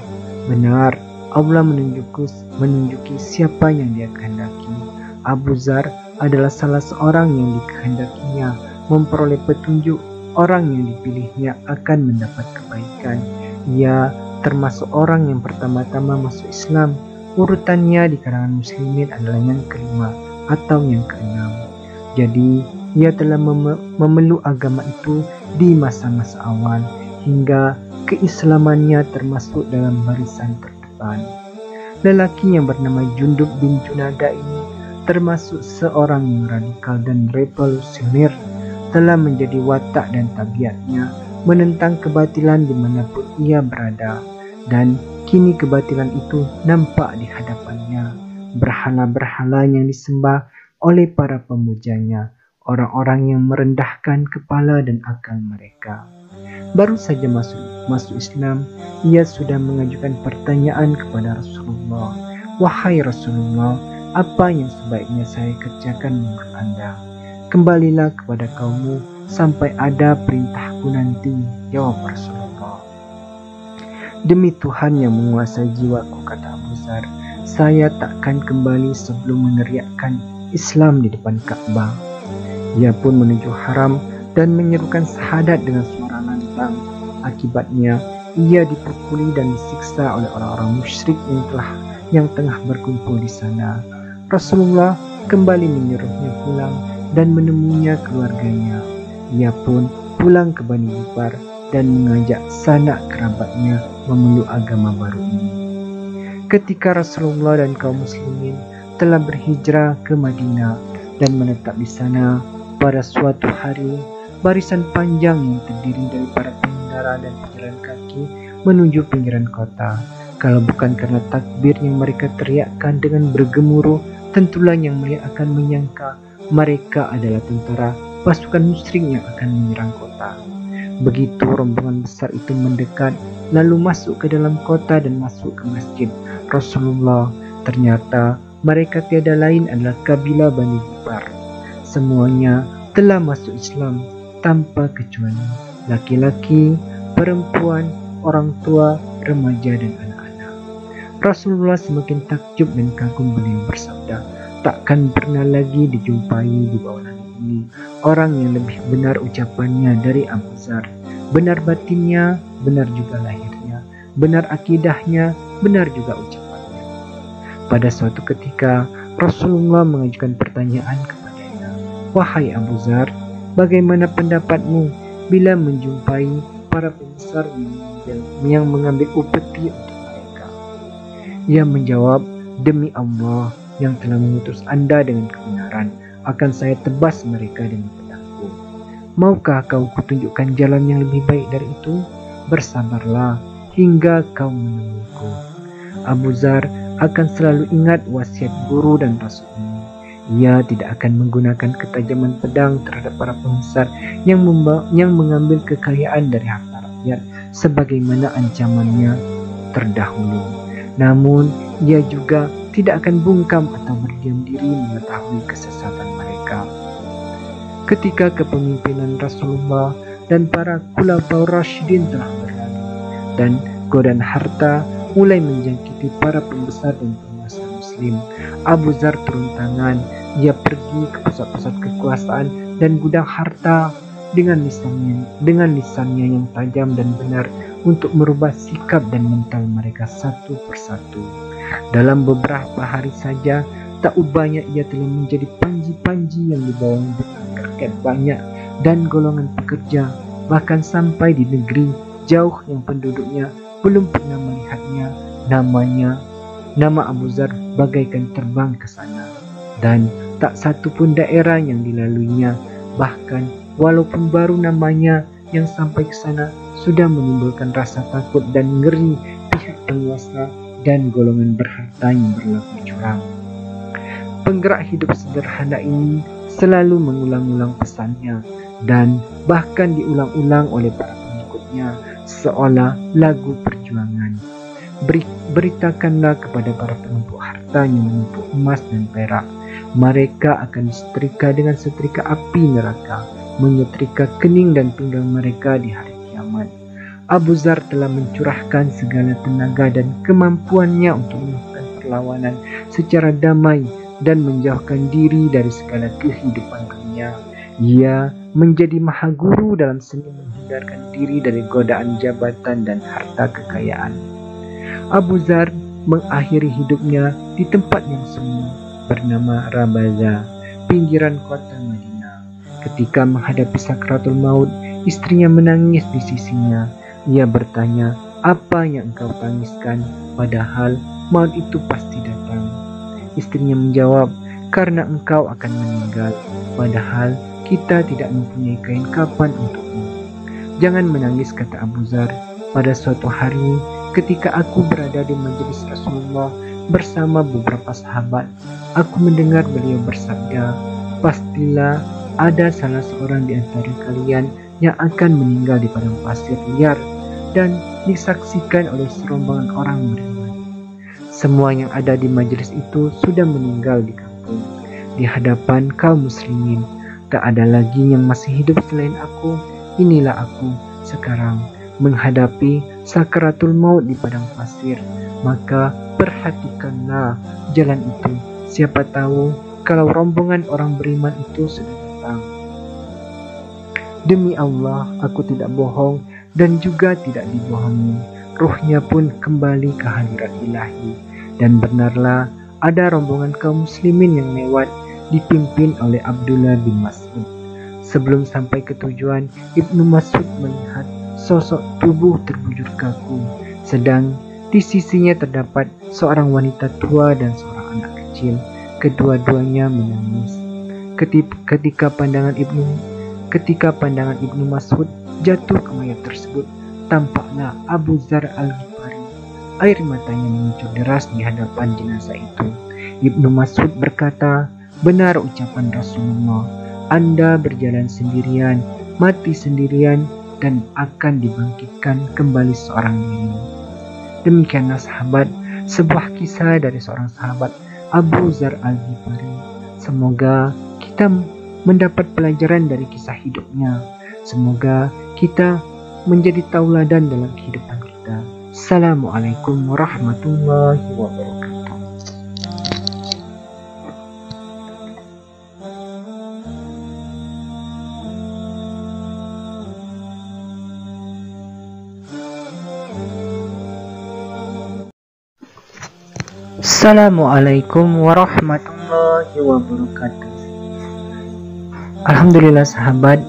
A: Benar, Allah menunjuki siapa yang Dia kehendaki." Abu Dzar adalah salah seorang yang dikehendakinya memperoleh petunjuk. Orang yang dipilihnya akan mendapat kebaikan. Ia termasuk orang yang pertama-tama masuk Islam. Urutannya di kalangan muslimin adalah yang kelima atau yang keenam. Jadi ia telah memeluk agama itu di masa-masa awal hingga keislamannya termasuk dalam barisan terdepan. Lelaki yang bernama Jundub bin Junada ini termasuk seorang yang radikal dan revolusioner, telah menjadi watak dan tabiatnya menentang kebatilan dimanapun ia berada, dan kini kebatilan itu nampak di hadapannya. Berhala-berhala yang disembah oleh para pemujanya, orang-orang yang merendahkan kepala dan akal mereka. Baru saja masuk Islam, ia sudah mengajukan pertanyaan kepada Rasulullah, "Wahai Rasulullah, apa yang sebaiknya saya kerjakan menurut Anda?" "Kembalilah kepada kaummu sampai ada perintahku nanti," jawab Rasulullah. "Demi Tuhan yang menguasai jiwaku," kata Abu Dzar, "saya takkan kembali sebelum meneriakkan Islam di depan Ka'bah." Ia pun menuju haram dan menyerukan syahadat dengan suara lantang. Akibatnya ia dipukuli dan disiksa oleh orang-orang musyrik yang tengah berkumpul di sana. Rasulullah kembali menyuruhnya pulang dan menemuinya keluarganya. Ia pun pulang ke Bani Ghifar dan mengajak sanak kerabatnya memeluk agama baru ini. Ketika Rasulullah dan kaum muslimin telah berhijrah ke Madinah dan menetap di sana, pada suatu hari barisan panjang yang terdiri dari para pengendara dan pejalan kaki menuju pinggiran kota. Kalau bukan karena takbir yang mereka teriakkan dengan bergemuruh, tentulah yang melihat akan menyangka mereka adalah tentara pasukan musyrik yang akan menyerang kota. Begitu rombongan besar itu mendekat, lalu masuk ke dalam kota dan masuk ke masjid Rasulullah, ternyata mereka tiada lain adalah kabilah Bani Gifar. Semuanya telah masuk Islam tanpa kecuali laki-laki, perempuan, orang tua, remaja dan anak-anak. Rasulullah semakin takjub dan kagum. Beliau bersabda, takkan pernah lagi dijumpai di bawah langit ini orang yang lebih benar ucapannya dari Abu Dzar. Benar batinnya, benar juga lahirnya, benar akidahnya, benar juga ucapannya. Pada suatu ketika Rasulullah mengajukan pertanyaan kepadanya, wahai Abu Dzar, bagaimana pendapatmu bila menjumpai para pembesar yang mengambil upeti untuk mereka? Ia menjawab, demi Allah yang telah mengutus Anda dengan kebenaran, akan saya tebas mereka dengan pedangku. Maukah kau kutunjukkan jalan yang lebih baik dari itu? Bersabarlah hingga kau menemuiku. Abu Dzar akan selalu ingat wasiat guru dan rasul ini. Ia tidak akan menggunakan ketajaman pedang terhadap para pembesar yang mengambil kekayaan dari harta rakyat sebagaimana ancamannya terdahulu. Namun, ia juga tidak akan bungkam atau berdiam diri mengetahui kesesatan mereka. Ketika kepemimpinan Rasulullah dan para Khulafaur Rasyidin telah berlalu dan godaan harta mulai menjangkiti para pembesar dan penguasa muslim, Abu Dzar turun tangan. Ia pergi ke pusat-pusat kekuasaan dan gudang harta dengan lisannya yang tajam dan benar untuk merubah sikap dan mental mereka satu persatu. Dalam beberapa hari saja, tak ubahnya ia telah menjadi panji-panji yang dibawanya rakyat banyak dan golongan pekerja, bahkan sampai di negeri jauh yang penduduknya belum pernah melihatnya. Nama Abu Dzar bagaikan terbang ke sana, dan tak satu pun daerah yang dilaluinya, bahkan walaupun baru namanya yang sampai ke sana sudah menimbulkan rasa takut dan ngeri pihak penguasa dan golongan berharta yang berlaku curang. Penggerak hidup sederhana ini selalu mengulang-ulang pesannya dan bahkan diulang-ulang oleh para pengikutnya seolah lagu perjuangan. Beritakanlah kepada para penumpuk harta yang menumpuk emas dan perak, mereka akan disetrika dengan setrika api neraka, menyetrika kening dan pinggang mereka di hari kiamat. Abu Dzar telah mencurahkan segala tenaga dan kemampuannya untuk melakukan perlawanan secara damai dan menjauhkan diri dari segala kehidupan dunia. Ia menjadi maha guru dalam seni menghindarkan diri dari godaan jabatan dan harta kekayaan. Abu Dzar mengakhiri hidupnya di tempat yang sunyi bernama Rabaza, pinggiran kota Madinah. Ketika menghadapi sakratul maut, istrinya menangis di sisinya. Ia bertanya, apa yang engkau tangiskan, padahal maut itu pasti datang? Istrinya menjawab, karena engkau akan meninggal, padahal kita tidak mempunyai kain kafan untukmu. Jangan menangis, kata Abu Dzar. Pada suatu hari, ketika aku berada di majelis Rasulullah bersama beberapa sahabat, aku mendengar beliau bersabda, pastilah ada salah seorang di antara kalian yang akan meninggal di padang pasir liar dan disaksikan oleh serombongan orang beriman. Semua yang ada di majelis itu sudah meninggal di kampung, di hadapan kaum muslimin. Tak ada lagi yang masih hidup selain aku. Inilah aku sekarang menghadapi sakaratul maut di padang pasir. Maka perhatikanlah jalan itu. Siapa tahu kalau rombongan orang beriman itu sudah datang. Demi Allah, aku tidak bohong dan juga tidak dibohongi. Ruhnya pun kembali ke hadirat ilahi. Dan benarlah ada rombongan kaum muslimin yang lewat dipimpin oleh Abdullah bin Mas'ud. Sebelum sampai ke tujuan, Ibnu Mas'ud melihat sosok tubuh terbujur kaku, sedang di sisinya terdapat seorang wanita tua dan seorang anak kecil. Kedua-duanya menangis. Ketika pandangan Ibnu Mas'ud jatuh ke mayat tersebut, tampaklah Abu Dzar Al-Ghifari. Air matanya mengucur deras di hadapan jenazah itu. Ibnu Mas'ud berkata, benar ucapan Rasulullah, Anda berjalan sendirian, mati sendirian, dan akan dibangkitkan kembali seorang diri. Demikianlah sahabat, sebuah kisah dari seorang sahabat, Abu Dzar Al-Ghifari. Semoga kita mendapat pelajaran dari kisah hidupnya. Semoga kita menjadi tauladan dalam kehidupan kita. Assalamualaikum warahmatullahi wabarakatuh. Assalamualaikum warahmatullahi wabarakatuh. Alhamdulillah sahabat,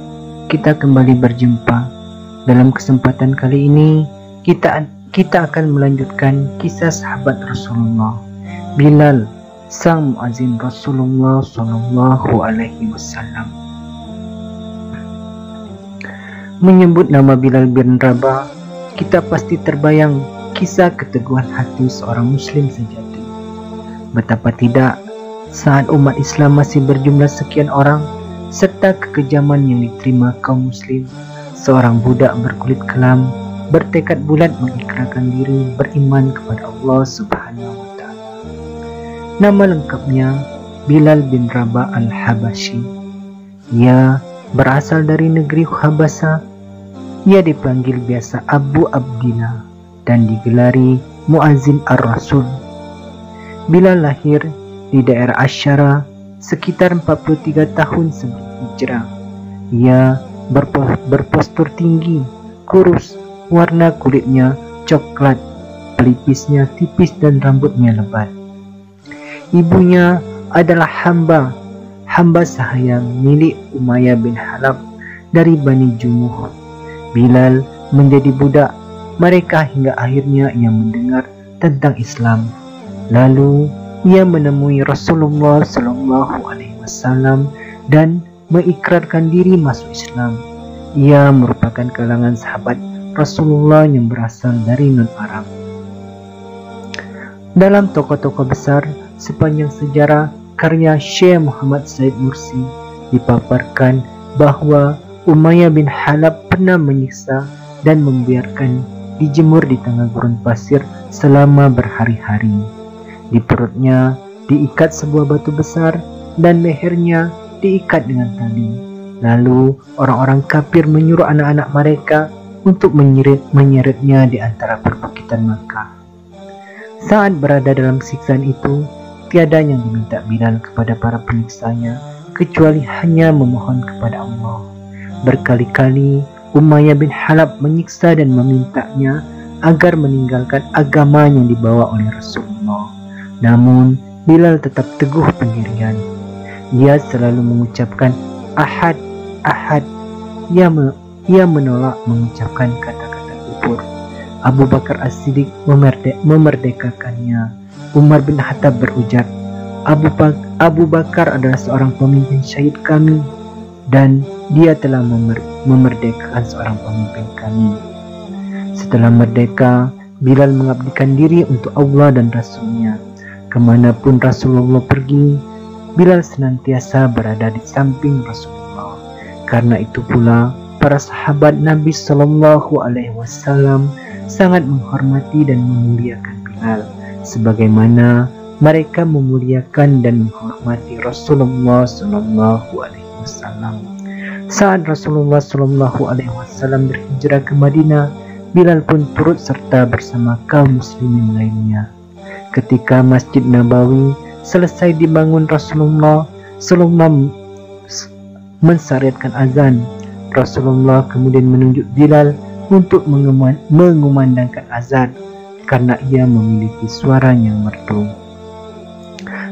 A: kita kembali berjumpa. Dalam kesempatan kali ini kita akan melanjutkan kisah sahabat Rasulullah, Bilal, sang muazin Rasulullah Shallallahu Alaihi Wasallam. Menyebut nama Bilal bin Rabah, kita pasti terbayang kisah keteguhan hati seorang muslim sejati. Betapa tidak, saat umat Islam masih berjumlah sekian orang, serta kekejaman yang diterima kaum muslim, seorang budak berkulit kelam bertekad bulat mengikrarkan diri beriman kepada Allah Subhanahu wa Ta'ala. Nama lengkapnya Bilal bin Rabah Al-Habashi. Ia berasal dari negeri Habasa. Ia dipanggil biasa Abu Abdillah dan digelari Muazin Ar-Rasul. Bilal lahir di daerah Asyara sekitar 43 tahun sebelum hijrah. Ia berpostur tinggi, kurus, warna kulitnya coklat, pelipisnya tipis dan rambutnya lebat. Ibunya adalah hamba sahaya milik Umayyah bin Khalaf dari Bani Jumuh. Bilal menjadi budak mereka hingga akhirnya ia mendengar tentang Islam. Lalu ia menemui Rasulullah Shallallahu Alaihi Wasallam dan mengikrarkan diri masuk Islam. Ia merupakan kalangan sahabat Rasulullah yang berasal dari non-Arab. Dalam tokoh-tokoh besar sepanjang sejarah karya Syekh Muhammad Said Mursi dipaparkan bahwa Umayyah bin Khalaf pernah menyiksa dan membiarkan dijemur di tengah gurun pasir selama berhari-hari. Di perutnya diikat sebuah batu besar dan lehernya diikat dengan tali. Lalu orang-orang kafir menyuruh anak-anak mereka untuk menyeretnya di antara perbukitan Makkah. Saat berada dalam siksaan itu, tiada yang diminta Bilal kepada para penyiksanya kecuali hanya memohon kepada Allah. Berkali-kali Umayyah bin Khalaf menyiksa dan memintanya agar meninggalkan agama yang dibawa oleh Rasulullah. Namun Bilal tetap teguh pendirian. Ia selalu mengucapkan Ahad, Ahad. Ia menolak mengucapkan kata-kata kufur. Abu Bakar As-Siddiq memerdekakannya. Umar bin Khattab berujar, Abu Bakar adalah seorang pemimpin syahid kami dan dia telah memerdekakan seorang pemimpin kami. Setelah merdeka, Bilal mengabdikan diri untuk Allah dan Rasulnya. Kemanapun Rasulullah pergi, Bilal senantiasa berada di samping Rasulullah. Karena itu pula para sahabat Nabi Shallallahu Alaihi Wasallam sangat menghormati dan memuliakan Bilal, sebagaimana mereka memuliakan dan menghormati Rasulullah Shallallahu Alaihi Wasallam. Saat Rasulullah Shallallahu Alaihi Wasallam berhijrah ke Madinah, Bilal pun turut serta bersama kaum muslimin lainnya. Ketika Masjid Nabawi selesai dibangun Rasulullah mensyariatkan azan, Rasulullah kemudian menunjuk Bilal untuk mengumandangkan azan karena ia memiliki suara yang merdu.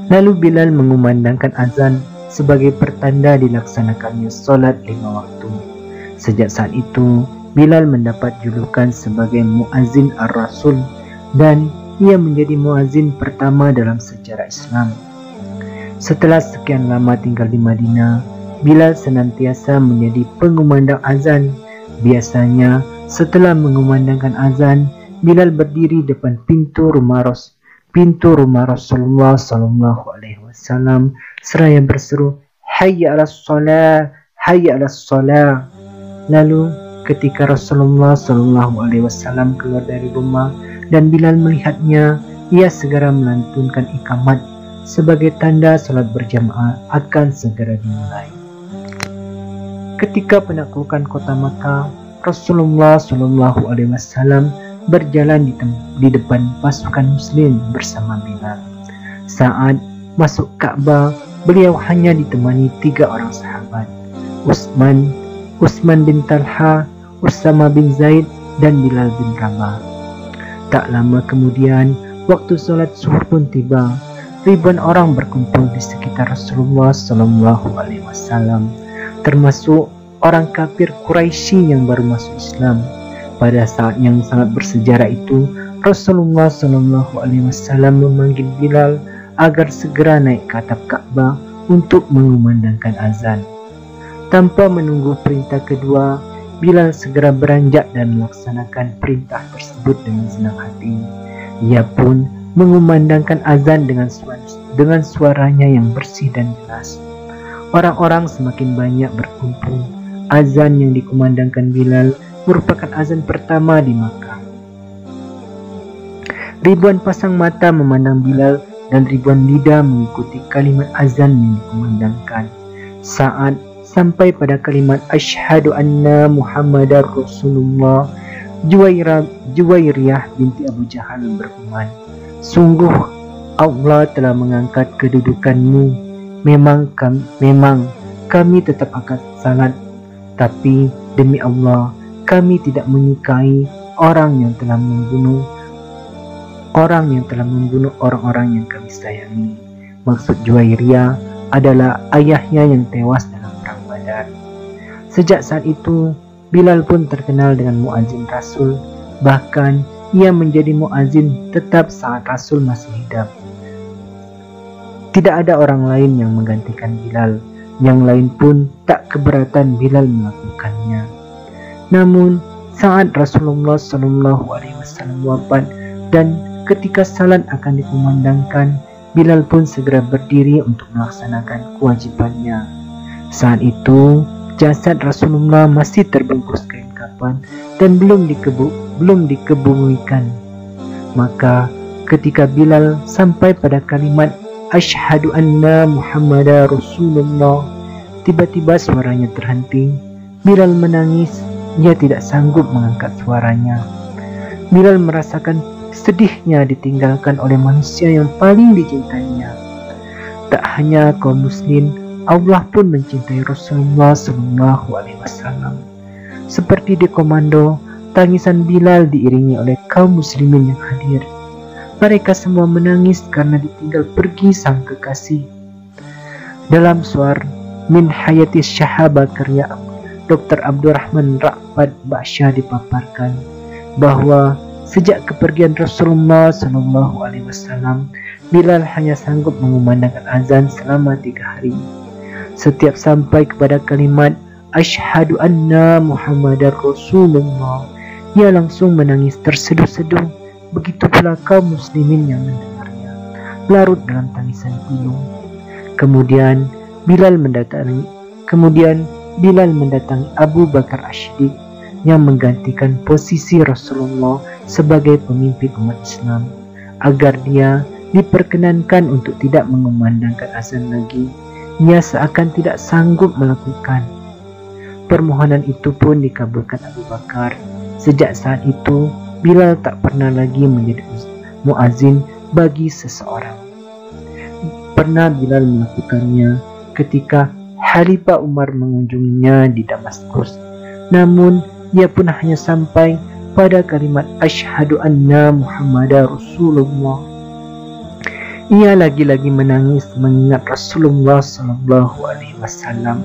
A: Lalu Bilal mengumandangkan azan sebagai pertanda dilaksanakannya sholat 5 waktu. Sejak saat itu, Bilal mendapat julukan sebagai Muazin Ar-Rasul dan ia menjadi muazin pertama dalam sejarah Islam. Setelah sekian lama tinggal di Madinah, Bilal senantiasa menjadi pengumandang azan. Biasanya setelah mengumandangkan azan, Bilal berdiri depan pintu rumah Rasulullah Sallallahu Alaihi Wasallam seraya berseru, Hayya 'alas shalah, hayya 'alas shalah. Lalu ketika Rasulullah SAW keluar dari rumah dan Bilal melihatnya, ia segera melantunkan iqamat sebagai tanda salat berjamaah akan segera dimulai. Ketika penaklukan kota Makkah, Rasulullah SAW berjalan di depan pasukan Muslim bersama Bilal. Saat masuk Ka'bah, beliau hanya ditemani 3 orang sahabat, Utsman bin Talha, Usama bin Zaid, dan Bilal bin Rabah. Tak lama kemudian, waktu sholat zuhur pun tiba. Ribuan orang berkumpul di sekitar Rasulullah SAW, termasuk orang kafir Quraisy yang baru masuk Islam. Pada saat yang sangat bersejarah itu, Rasulullah SAW memanggil Bilal agar segera naik ke atap Ka'bah untuk mengumandangkan azan. Tanpa menunggu perintah kedua, Bilal segera beranjak dan melaksanakan perintah tersebut dengan senang hati. Ia pun mengumandangkan azan dengan suaranya yang bersih dan jelas. Orang-orang semakin banyak berkumpul. Azan yang dikumandangkan Bilal merupakan azan pertama di Makkah. Ribuan pasang mata memandang Bilal dan ribuan lidah mengikuti kalimat azan yang dikumandangkan. Saat sampai pada kalimat Asyhadu anna Muhammadar Rasulullah, Juwairiyah binti Abu Jahal berfirman, "Sungguh Allah telah mengangkat kedudukanmu. Memang kami tetap akan salat, tapi demi Allah kami tidak menyukai orang yang telah membunuh orang-orang yang kami sayangi." Maksud Juwairiyah adalah ayahnya yang tewas dalam perang Badar. Sejak saat itu, Bilal pun terkenal dengan muazin Rasul. Bahkan ia menjadi muazin tetap saat Rasul masih hidup. Tidak ada orang lain yang menggantikan Bilal. Yang lain pun tak keberatan Bilal melakukannya. Namun saat Rasulullah SAW wafat dan ketika salat akan dikumandangkan, Bilal pun segera berdiri untuk melaksanakan kewajibannya. Saat itu jasad Rasulullah masih terbungkus kain kafan dan belum dikebumikan. Maka ketika Bilal sampai pada kalimat Asyhadu anna Muhammadar Rasulullah, tiba-tiba suaranya terhenti. Bilal menangis. Ia tidak sanggup mengangkat suaranya. Bilal merasakan sedihnya ditinggalkan oleh manusia yang paling dicintainya. Tak hanya kaum muslim, Allah pun mencintai Rasulullah SAW. Seperti di komando, tangisan Bilal diiringi oleh kaum muslimin yang hadir. Mereka semua menangis karena ditinggal pergi sang kekasih. Dalam suar Min Hayati Syahaba karya Dr. Abdurrahman Ra'fat Ba'syah dipaparkan bahwa sejak kepergian Rasulullah SAW, Bilal hanya sanggup mengumandangkan azan selama 3 hari. Setiap sampai kepada kalimat Asyhadu anna Muhammadar Rasulullah, ia langsung menangis terseduh-seduh. Begitu pula kaum muslimin yang mendengarnya, larut dalam tangisan pilu. Kemudian Bilal mendatangi Abu Bakar As-Siddiq yang menggantikan posisi Rasulullah sebagai pemimpin umat Islam, agar dia diperkenankan untuk tidak mengumandangkan azan lagi. Ia seakan tidak sanggup melakukan. Permohonan itu pun dikabulkan Abu Bakar. Sejak saat itu Bilal tak pernah lagi menjadi muazin bagi seseorang. Pernah Bilal melakukannya ketika Khalifah Umar mengunjunginya di Damaskus. Namun ia pun hanya sampai pada kalimat Asyhadu anna Muhammadar Rasulullah. Ia lagi-lagi menangis mengingat Rasulullah SAW.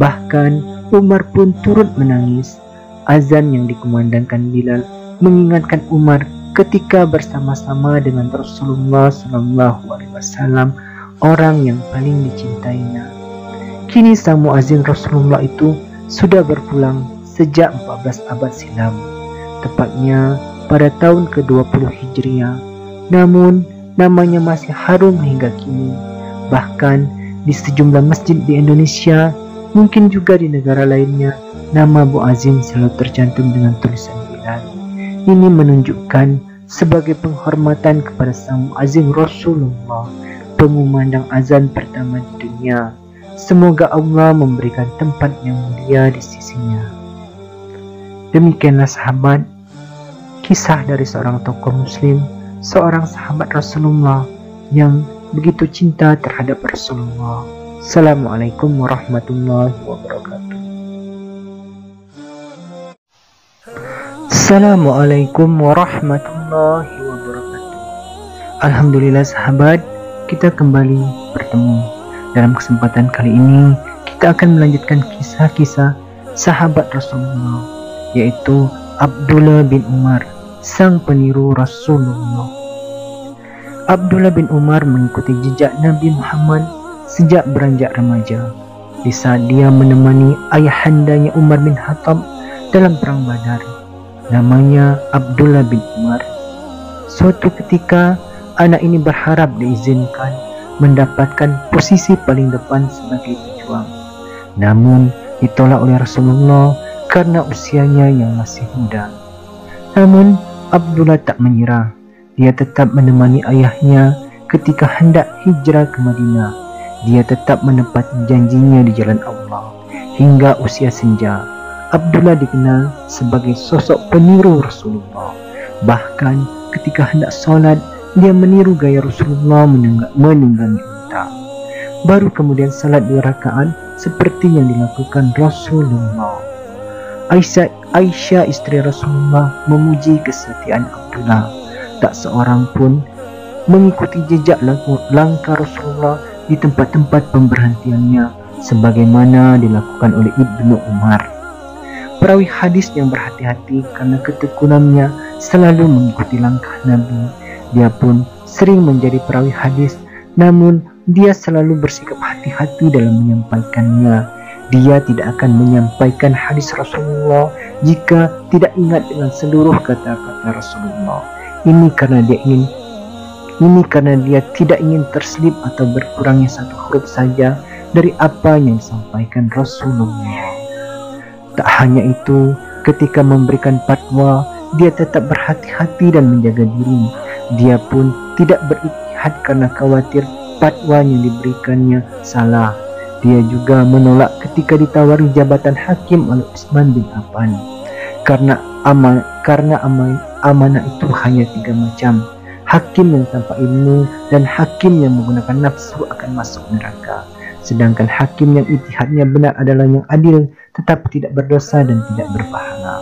A: Bahkan Umar pun turut menangis. Azan yang dikumandangkan Bilal mengingatkan Umar ketika bersama-sama dengan Rasulullah SAW, orang yang paling dicintainya. Kini sang muazin Rasulullah itu sudah berpulang sejak 14 abad silam, tepatnya pada tahun ke-20 Hijriah. Namun namanya masih harum hingga kini. Bahkan di sejumlah masjid di Indonesia Mungkin juga di negara lainnya, nama Abu Azim selalu tercantum dengan tulisan Bilal. Ini menunjukkan sebagai penghormatan kepada sang muazin Rasulullah, pengumandang azan pertama di dunia. Semoga Allah memberikan tempat yang mulia di sisinya. Demikianlah sahabat, kisah dari seorang tokoh muslim, seorang sahabat Rasulullah yang begitu cinta terhadap Rasulullah. Assalamualaikum warahmatullahi wabarakatuh. Assalamualaikum warahmatullahi wabarakatuh. Alhamdulillah sahabat, kita kembali bertemu. Dalam kesempatan kali ini, kita akan melanjutkan kisah-kisah sahabat Rasulullah, yaitu Abdullah bin Umar, sang peniru Rasulullah. Abdullah bin Umar mengikuti jejak Nabi Muhammad sejak beranjak remaja, di saat dia menemani ayahandanya Umar bin Khattab dalam perang Badar. Namanya Abdullah bin Umar. Suatu ketika, anak ini berharap diizinkan mendapatkan posisi paling depan sebagai pejuang. Namun, ditolak oleh Rasulullah karena usianya yang masih muda. Namun, Abdullah tak menyerah. Dia tetap menemani ayahnya ketika hendak hijrah ke Madinah. Dia tetap menepati janjinya di jalan Allah hingga usia senja. Abdullah dikenal sebagai sosok peniru Rasulullah. Bahkan ketika hendak sholat, dia meniru gaya Rasulullah menunggangi unta. Baru kemudian salat 2 rakaat seperti yang dilakukan Rasulullah. Aisyah istri Rasulullah memuji kesetiaan Abdullah. Tak seorang pun mengikuti jejak langkah Rasulullah di tempat-tempat pemberhentiannya sebagaimana dilakukan oleh Ibnu Umar. Perawi hadis yang berhati-hati karena ketekunannya selalu mengikuti langkah Nabi. Dia pun sering menjadi perawi hadis, namun dia selalu bersikap hati-hati dalam menyampaikannya. Dia tidak akan menyampaikan hadis Rasulullah jika tidak ingat dengan seluruh kata-kata Rasulullah. Ini karena dia tidak ingin terselip atau berkurangnya satu huruf saja dari apa yang disampaikan Rasulullah. Tak hanya itu, ketika memberikan fatwa, dia tetap berhati-hati dan menjaga diri. Dia pun tidak berijtihad karena khawatir fatwa yang diberikannya salah. Dia juga menolak ketika ditawari jabatan hakim oleh Utsman bin Affan. Karena amanah itu hanya 3 macam. Hakim yang tanpa ilmu dan hakim yang menggunakan nafsu akan masuk neraka. Sedangkan hakim yang ijtihadnya benar adalah yang adil, tetapi tidak berdosa dan tidak berpahala.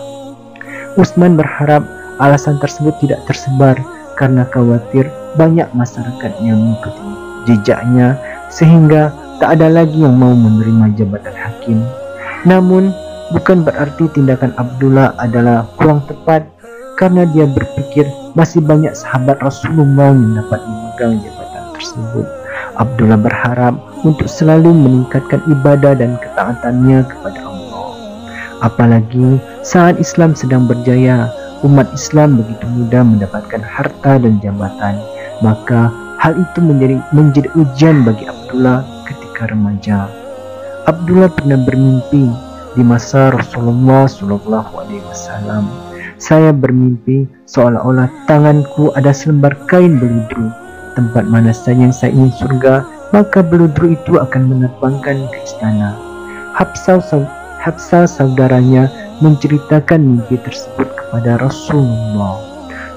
A: Utsman berharap alasan tersebut tidak tersebar karena khawatir banyak masyarakat yang mengikuti jejaknya sehingga tak ada lagi yang mau menerima jabatan hakim. Namun, bukan berarti tindakan Abdullah adalah kurang tepat karena dia berpikir masih banyak sahabat Rasulullah yang dapat memegang jabatan tersebut. Abdullah berharap untuk selalu meningkatkan ibadah dan ketaatannya kepada Allah. Apalagi saat Islam sedang berjaya, umat Islam begitu mudah mendapatkan harta dan jabatan. Maka hal itu menjadi ujian bagi Abdullah ketika remaja. Abdullah pernah bermimpi di masa Rasulullah SAW. Saya bermimpi seolah-olah tanganku ada selembar kain beludru. Tempat mana saja yang saya ingin surga, maka beludru itu akan menerbangkan ke istana. Hafsah saudaranya menceritakan mimpi tersebut kepada Rasulullah.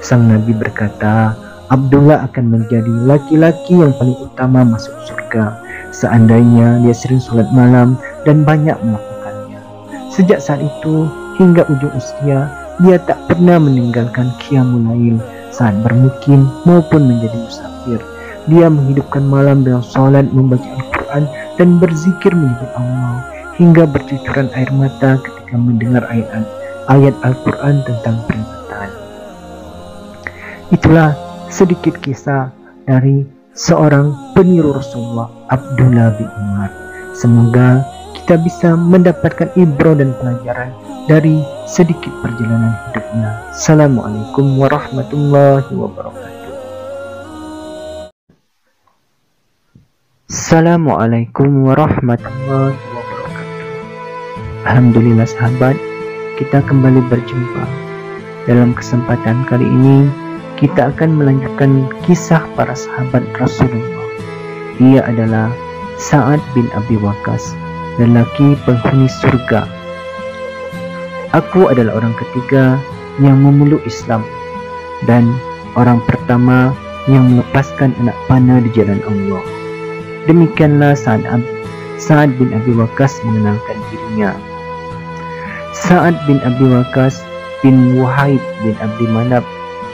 A: Sang Nabi berkata, Abdullah akan menjadi laki-laki yang paling utama masuk surga seandainya dia sering sholat malam dan banyak melakukannya. Sejak saat itu hingga ujung usia, dia tak pernah meninggalkan qiyamul lail saat bermukim maupun menjadi musafir. Dia menghidupkan malam dengan sholat, membaca Al-Quran dan berzikir menyebut Allah hingga bercucuran air mata ketika mendengar ayat Al-Quran tentang peringatan. Itulah sedikit kisah dari seorang peniru Rasulullah, Abdullah bin Umar. Semoga kita bisa mendapatkan ibrah dan pelajaran dari sedikit perjalanan hidupnya. Assalamualaikum warahmatullahi wabarakatuh. Assalamualaikum warahmatullahi wabarakatuh. Alhamdulillah sahabat, kita kembali berjumpa. Dalam kesempatan kali ini, kita akan melanjutkan kisah para sahabat Rasulullah. Dia adalah Sa'ad bin Abi Waqqas, lelaki penghuni surga. Aku adalah orang ketiga yang memeluk Islam dan orang pertama yang melepaskan anak panah di jalan Allah. Demikianlah Sa'ad bin Abi Waqqas mengenalkan dirinya. Sa'ad bin Abi Waqqas bin Wahib bin Abdi Manaf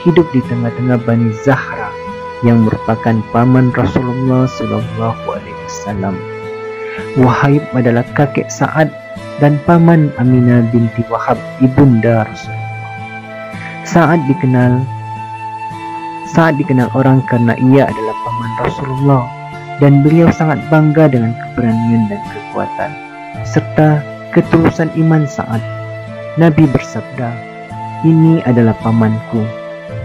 A: hidup di tengah-tengah Bani Zahra yang merupakan paman Rasulullah SAW. Wahib adalah kakek Sa'ad dan paman Aminah binti Wahab, ibunda Rasulullah. Sa'ad dikenal orang karena ia adalah paman Rasulullah dan beliau sangat bangga dengan keberanian dan kekuatan serta ketulusan iman Sa'ad. Nabi bersabda, "Ini adalah pamanku,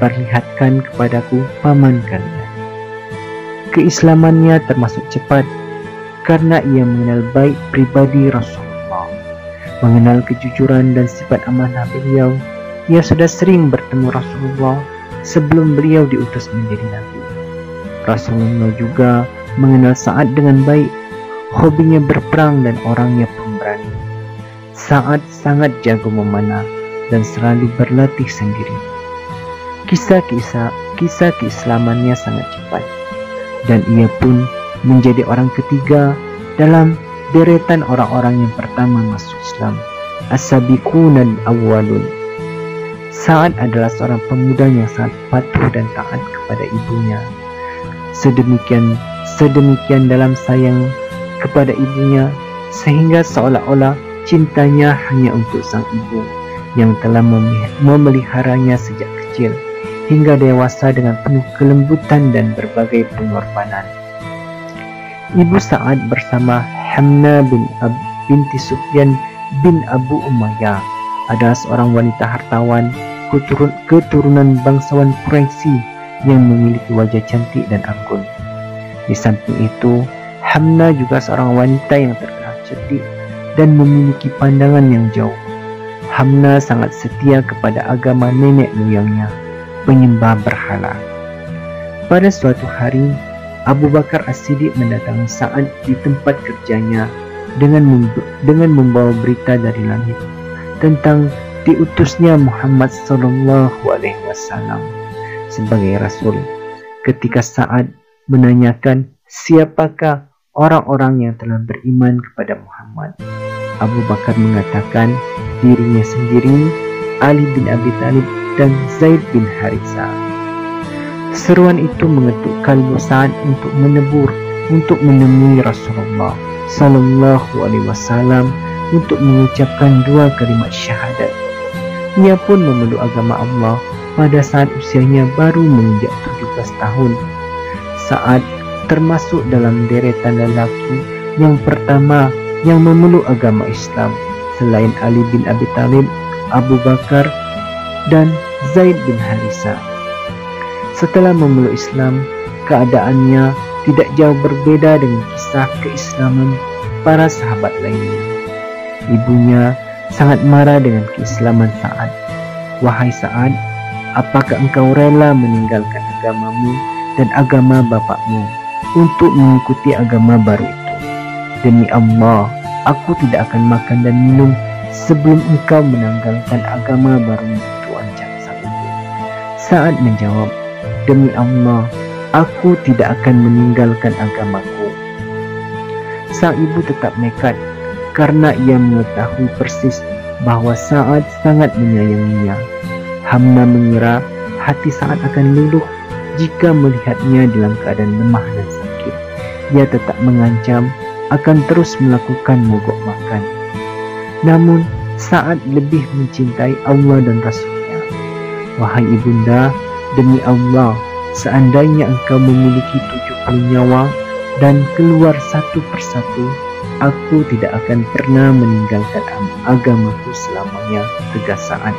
A: perlihatkan kepadaku paman kalian." Keislamannya termasuk cepat karena ia mengenal baik pribadi Rasulullah, mengenal kejujuran dan sifat amanah beliau. Ia sudah sering bertemu Rasulullah sebelum beliau diutus menjadi Nabi. Rasulullah juga mengenal Sa'ad dengan baik, hobinya berperang dan orangnya pemberani. Sa'ad sangat jago memanah dan selalu berlatih sendiri. Kisah keislamannya sangat cepat dan ia pun menjadi orang ketiga dalam deretan orang-orang yang pertama masuk Islam, as-sabiqunal awwalun. Sa'ad adalah seorang pemuda yang sangat patuh dan taat kepada ibunya. Sedemikian dalam sayang kepada ibunya sehingga seolah-olah cintanya hanya untuk sang ibu yang telah memeliharanya sejak kecil hingga dewasa dengan penuh kelembutan dan berbagai pengorbanan. Ibu Sa'ad bersama Hamna binti Sufyan bin Abu Umayyah adalah seorang wanita hartawan keturunan bangsawan Quraisy yang memiliki wajah cantik dan anggun. Di samping itu, Hamna juga seorang wanita yang terkenal cerdik dan memiliki pandangan yang jauh. Hamna sangat setia kepada agama nenek moyangnya, penyembah berhala. Pada suatu hari, Abu Bakar As-Siddiq mendatangi Sa'ad di tempat kerjanya dengan membawa berita dari langit tentang diutusnya Muhammad SAW sebagai Rasul. Ketika Sa'ad menanyakan siapakah orang-orang yang telah beriman kepada Muhammad, Abu Bakar mengatakan dirinya sendiri, Ali bin Abi Thalib dan Zaid bin Harithah. Seruan itu mengetuk kalbu Sa'ad untuk menemui Rasulullah SAW untuk mengucapkan dua kalimat syahadat. Ia pun memeluk agama Allah pada saat usianya baru menginjak 17 tahun. Sa'ad termasuk dalam deretan lelaki yang pertama yang memeluk agama Islam selain Ali bin Abi Thalib, Abu Bakar dan Zaid bin Harithah. Setelah memeluk Islam, keadaannya tidak jauh berbeda dengan kisah keislaman para sahabat lainnya. Ibunya sangat marah dengan keislaman Sa'ad. "Wahai Sa'ad, apakah engkau rela meninggalkan agamamu dan agama bapakmu untuk mengikuti agama baru itu? Demi Allah, aku tidak akan makan dan minum sebelum engkau meninggalkan agama baru itu," ucap sang ibu. Sa'ad menjawab, "Demi Allah, aku tidak akan meninggalkan agamaku." Sang ibu tetap nekat karena ia mengetahui persis bahwa Sa'ad sangat menyayanginya. Hamna mengira hati Sa'ad akan luluh jika melihatnya dalam keadaan lemah dan sakit. Ia tetap mengancam akan terus melakukan mogok makan. Namun Sa'ad lebih mencintai Allah dan Rasulnya. "Wahai ibunda, demi Allah, seandainya engkau memiliki 70 nyawa dan keluar satu persatu, aku tidak akan pernah meninggalkan agamaku selamanya," tegas Sa'ad.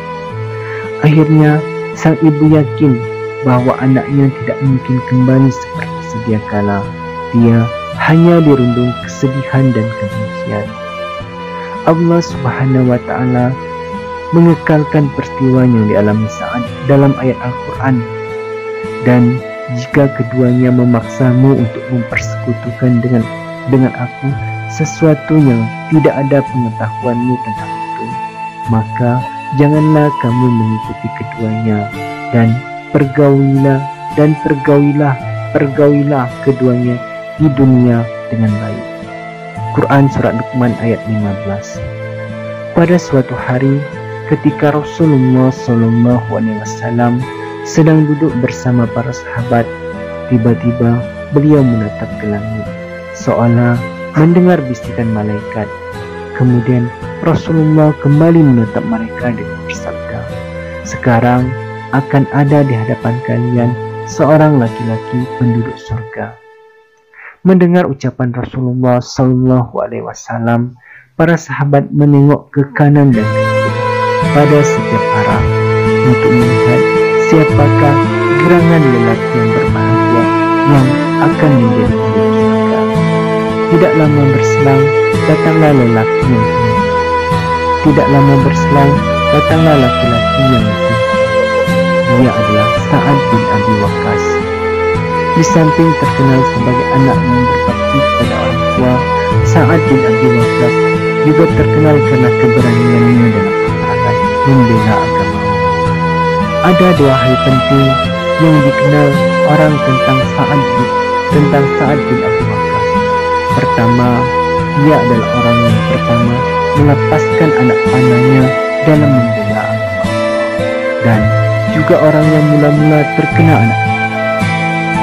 A: Akhirnya, sang ibu yakin bahwa anaknya tidak mungkin kembali seperti sedia kala. Dia hanya dirundung kesedihan dan kebencian. Allah Subhanahu wa Ta'ala mengekalkan peristiwa yang dialami Sa'ad dalam ayat Al-Quran. Dan jika keduanya memaksamu untuk mempersekutukan dengan aku sesuatu yang tidak ada pengetahuanmu tentang itu, maka janganlah kamu mengikuti keduanya, dan pergaulilah keduanya di dunia dengan baik. Quran Surat Luqman ayat 15. Pada suatu hari, ketika Rasulullah SAW sedang duduk bersama para sahabat, tiba-tiba beliau menatap ke langit, seolah mendengar bisikan malaikat. Kemudian Rasulullah kembali menatap mereka dan bersabda, "Sekarang akan ada di hadapan kalian seorang laki-laki penduduk surga." Mendengar ucapan Rasulullah SAW, para sahabat menengok ke kanan dan ke kiri pada setiap arah untuk melihat siapakah gerangan lelaki yang berbahagia yang akan menjadi penduduk surga. Tidak lama berselang, datanglah lelaki yang tinggi. Tidak lama berselang, datanglah laki-laki yang tinggi. Dia adalah Sa'ad bin Abi Waqqas. Di samping terkenal sebagai anak yang berbakti kepada orang tua, Sa'ad bin Abi Waqqas juga terkenal karena keberaniannya dalam peperangan membela agama. Ada dua hal penting yang dikenal orang tentang Sa'ad bin Abi Waqqas. Pertama, dia adalah orang yang pertama melepaskan anak panahnya dalam membela agama, dan juga orang yang mula-mula terkena anak.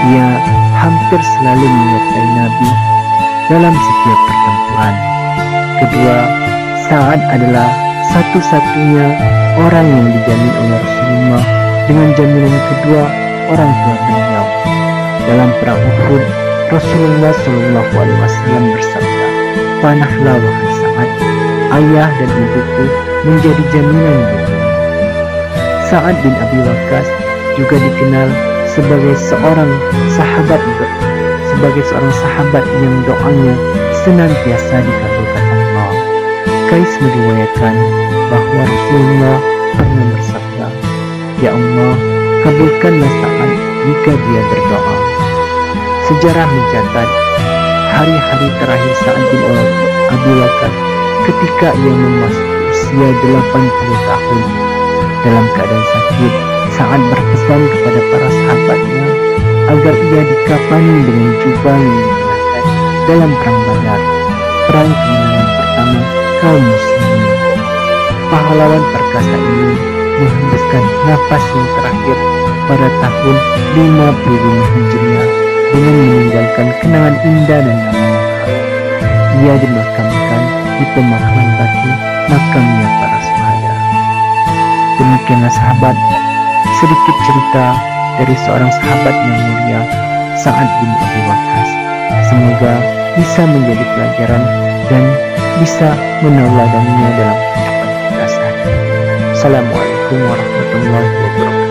A: Ia hampir selalu menyertai Nabi dalam setiap pertempuran. Kedua, Sa'ad adalah satu-satunya orang yang dijamin oleh Rasulullah dengan jaminan kedua orang tua beliau. Dalam perang Uhud, Rasulullah SAW bersabda, "Panahlah wahai Sa'ad, ayah dan ibuku menjadi jaminan bagimu." Sa'ad bin Abi Waqqas juga dikenal sebagai seorang sahabat yang doanya senantiasa dikabulkan Allah. Qais meriwayatkan bahwa Rasulullah pernah bersabda, "Ya Allah, kabulkanlah Sa'ad jika dia berdoa." Sejarah mencatat hari-hari terakhir Sa'ad bin Abi Waqqas ketika ia memasuki usia 80 tahun. Dalam keadaan sakit, Sa'ad berpesan kepada para sahabatnya agar ia dikafani dengan jubah yang digunakan dalam perang Badar, perang kemenangan pertama kaum muslimin. Pahlawan perkasa ini menghembuskan nafas yang terakhir pada tahun 55 Hijriah dengan meninggalkan kenangan indah dan nama mahal. Ia dimakamkan di pemakaman batu makamnya para syuhada. Demikianlah sahabat, sedikit cerita dari seorang sahabat yang mulia, Sa'ad bin Abi Waqqas. Semoga bisa menjadi pelajaran dan bisa meneladaninya dalam kehidupan kita sehari-hari. Assalamualaikum warahmatullahi wabarakatuh.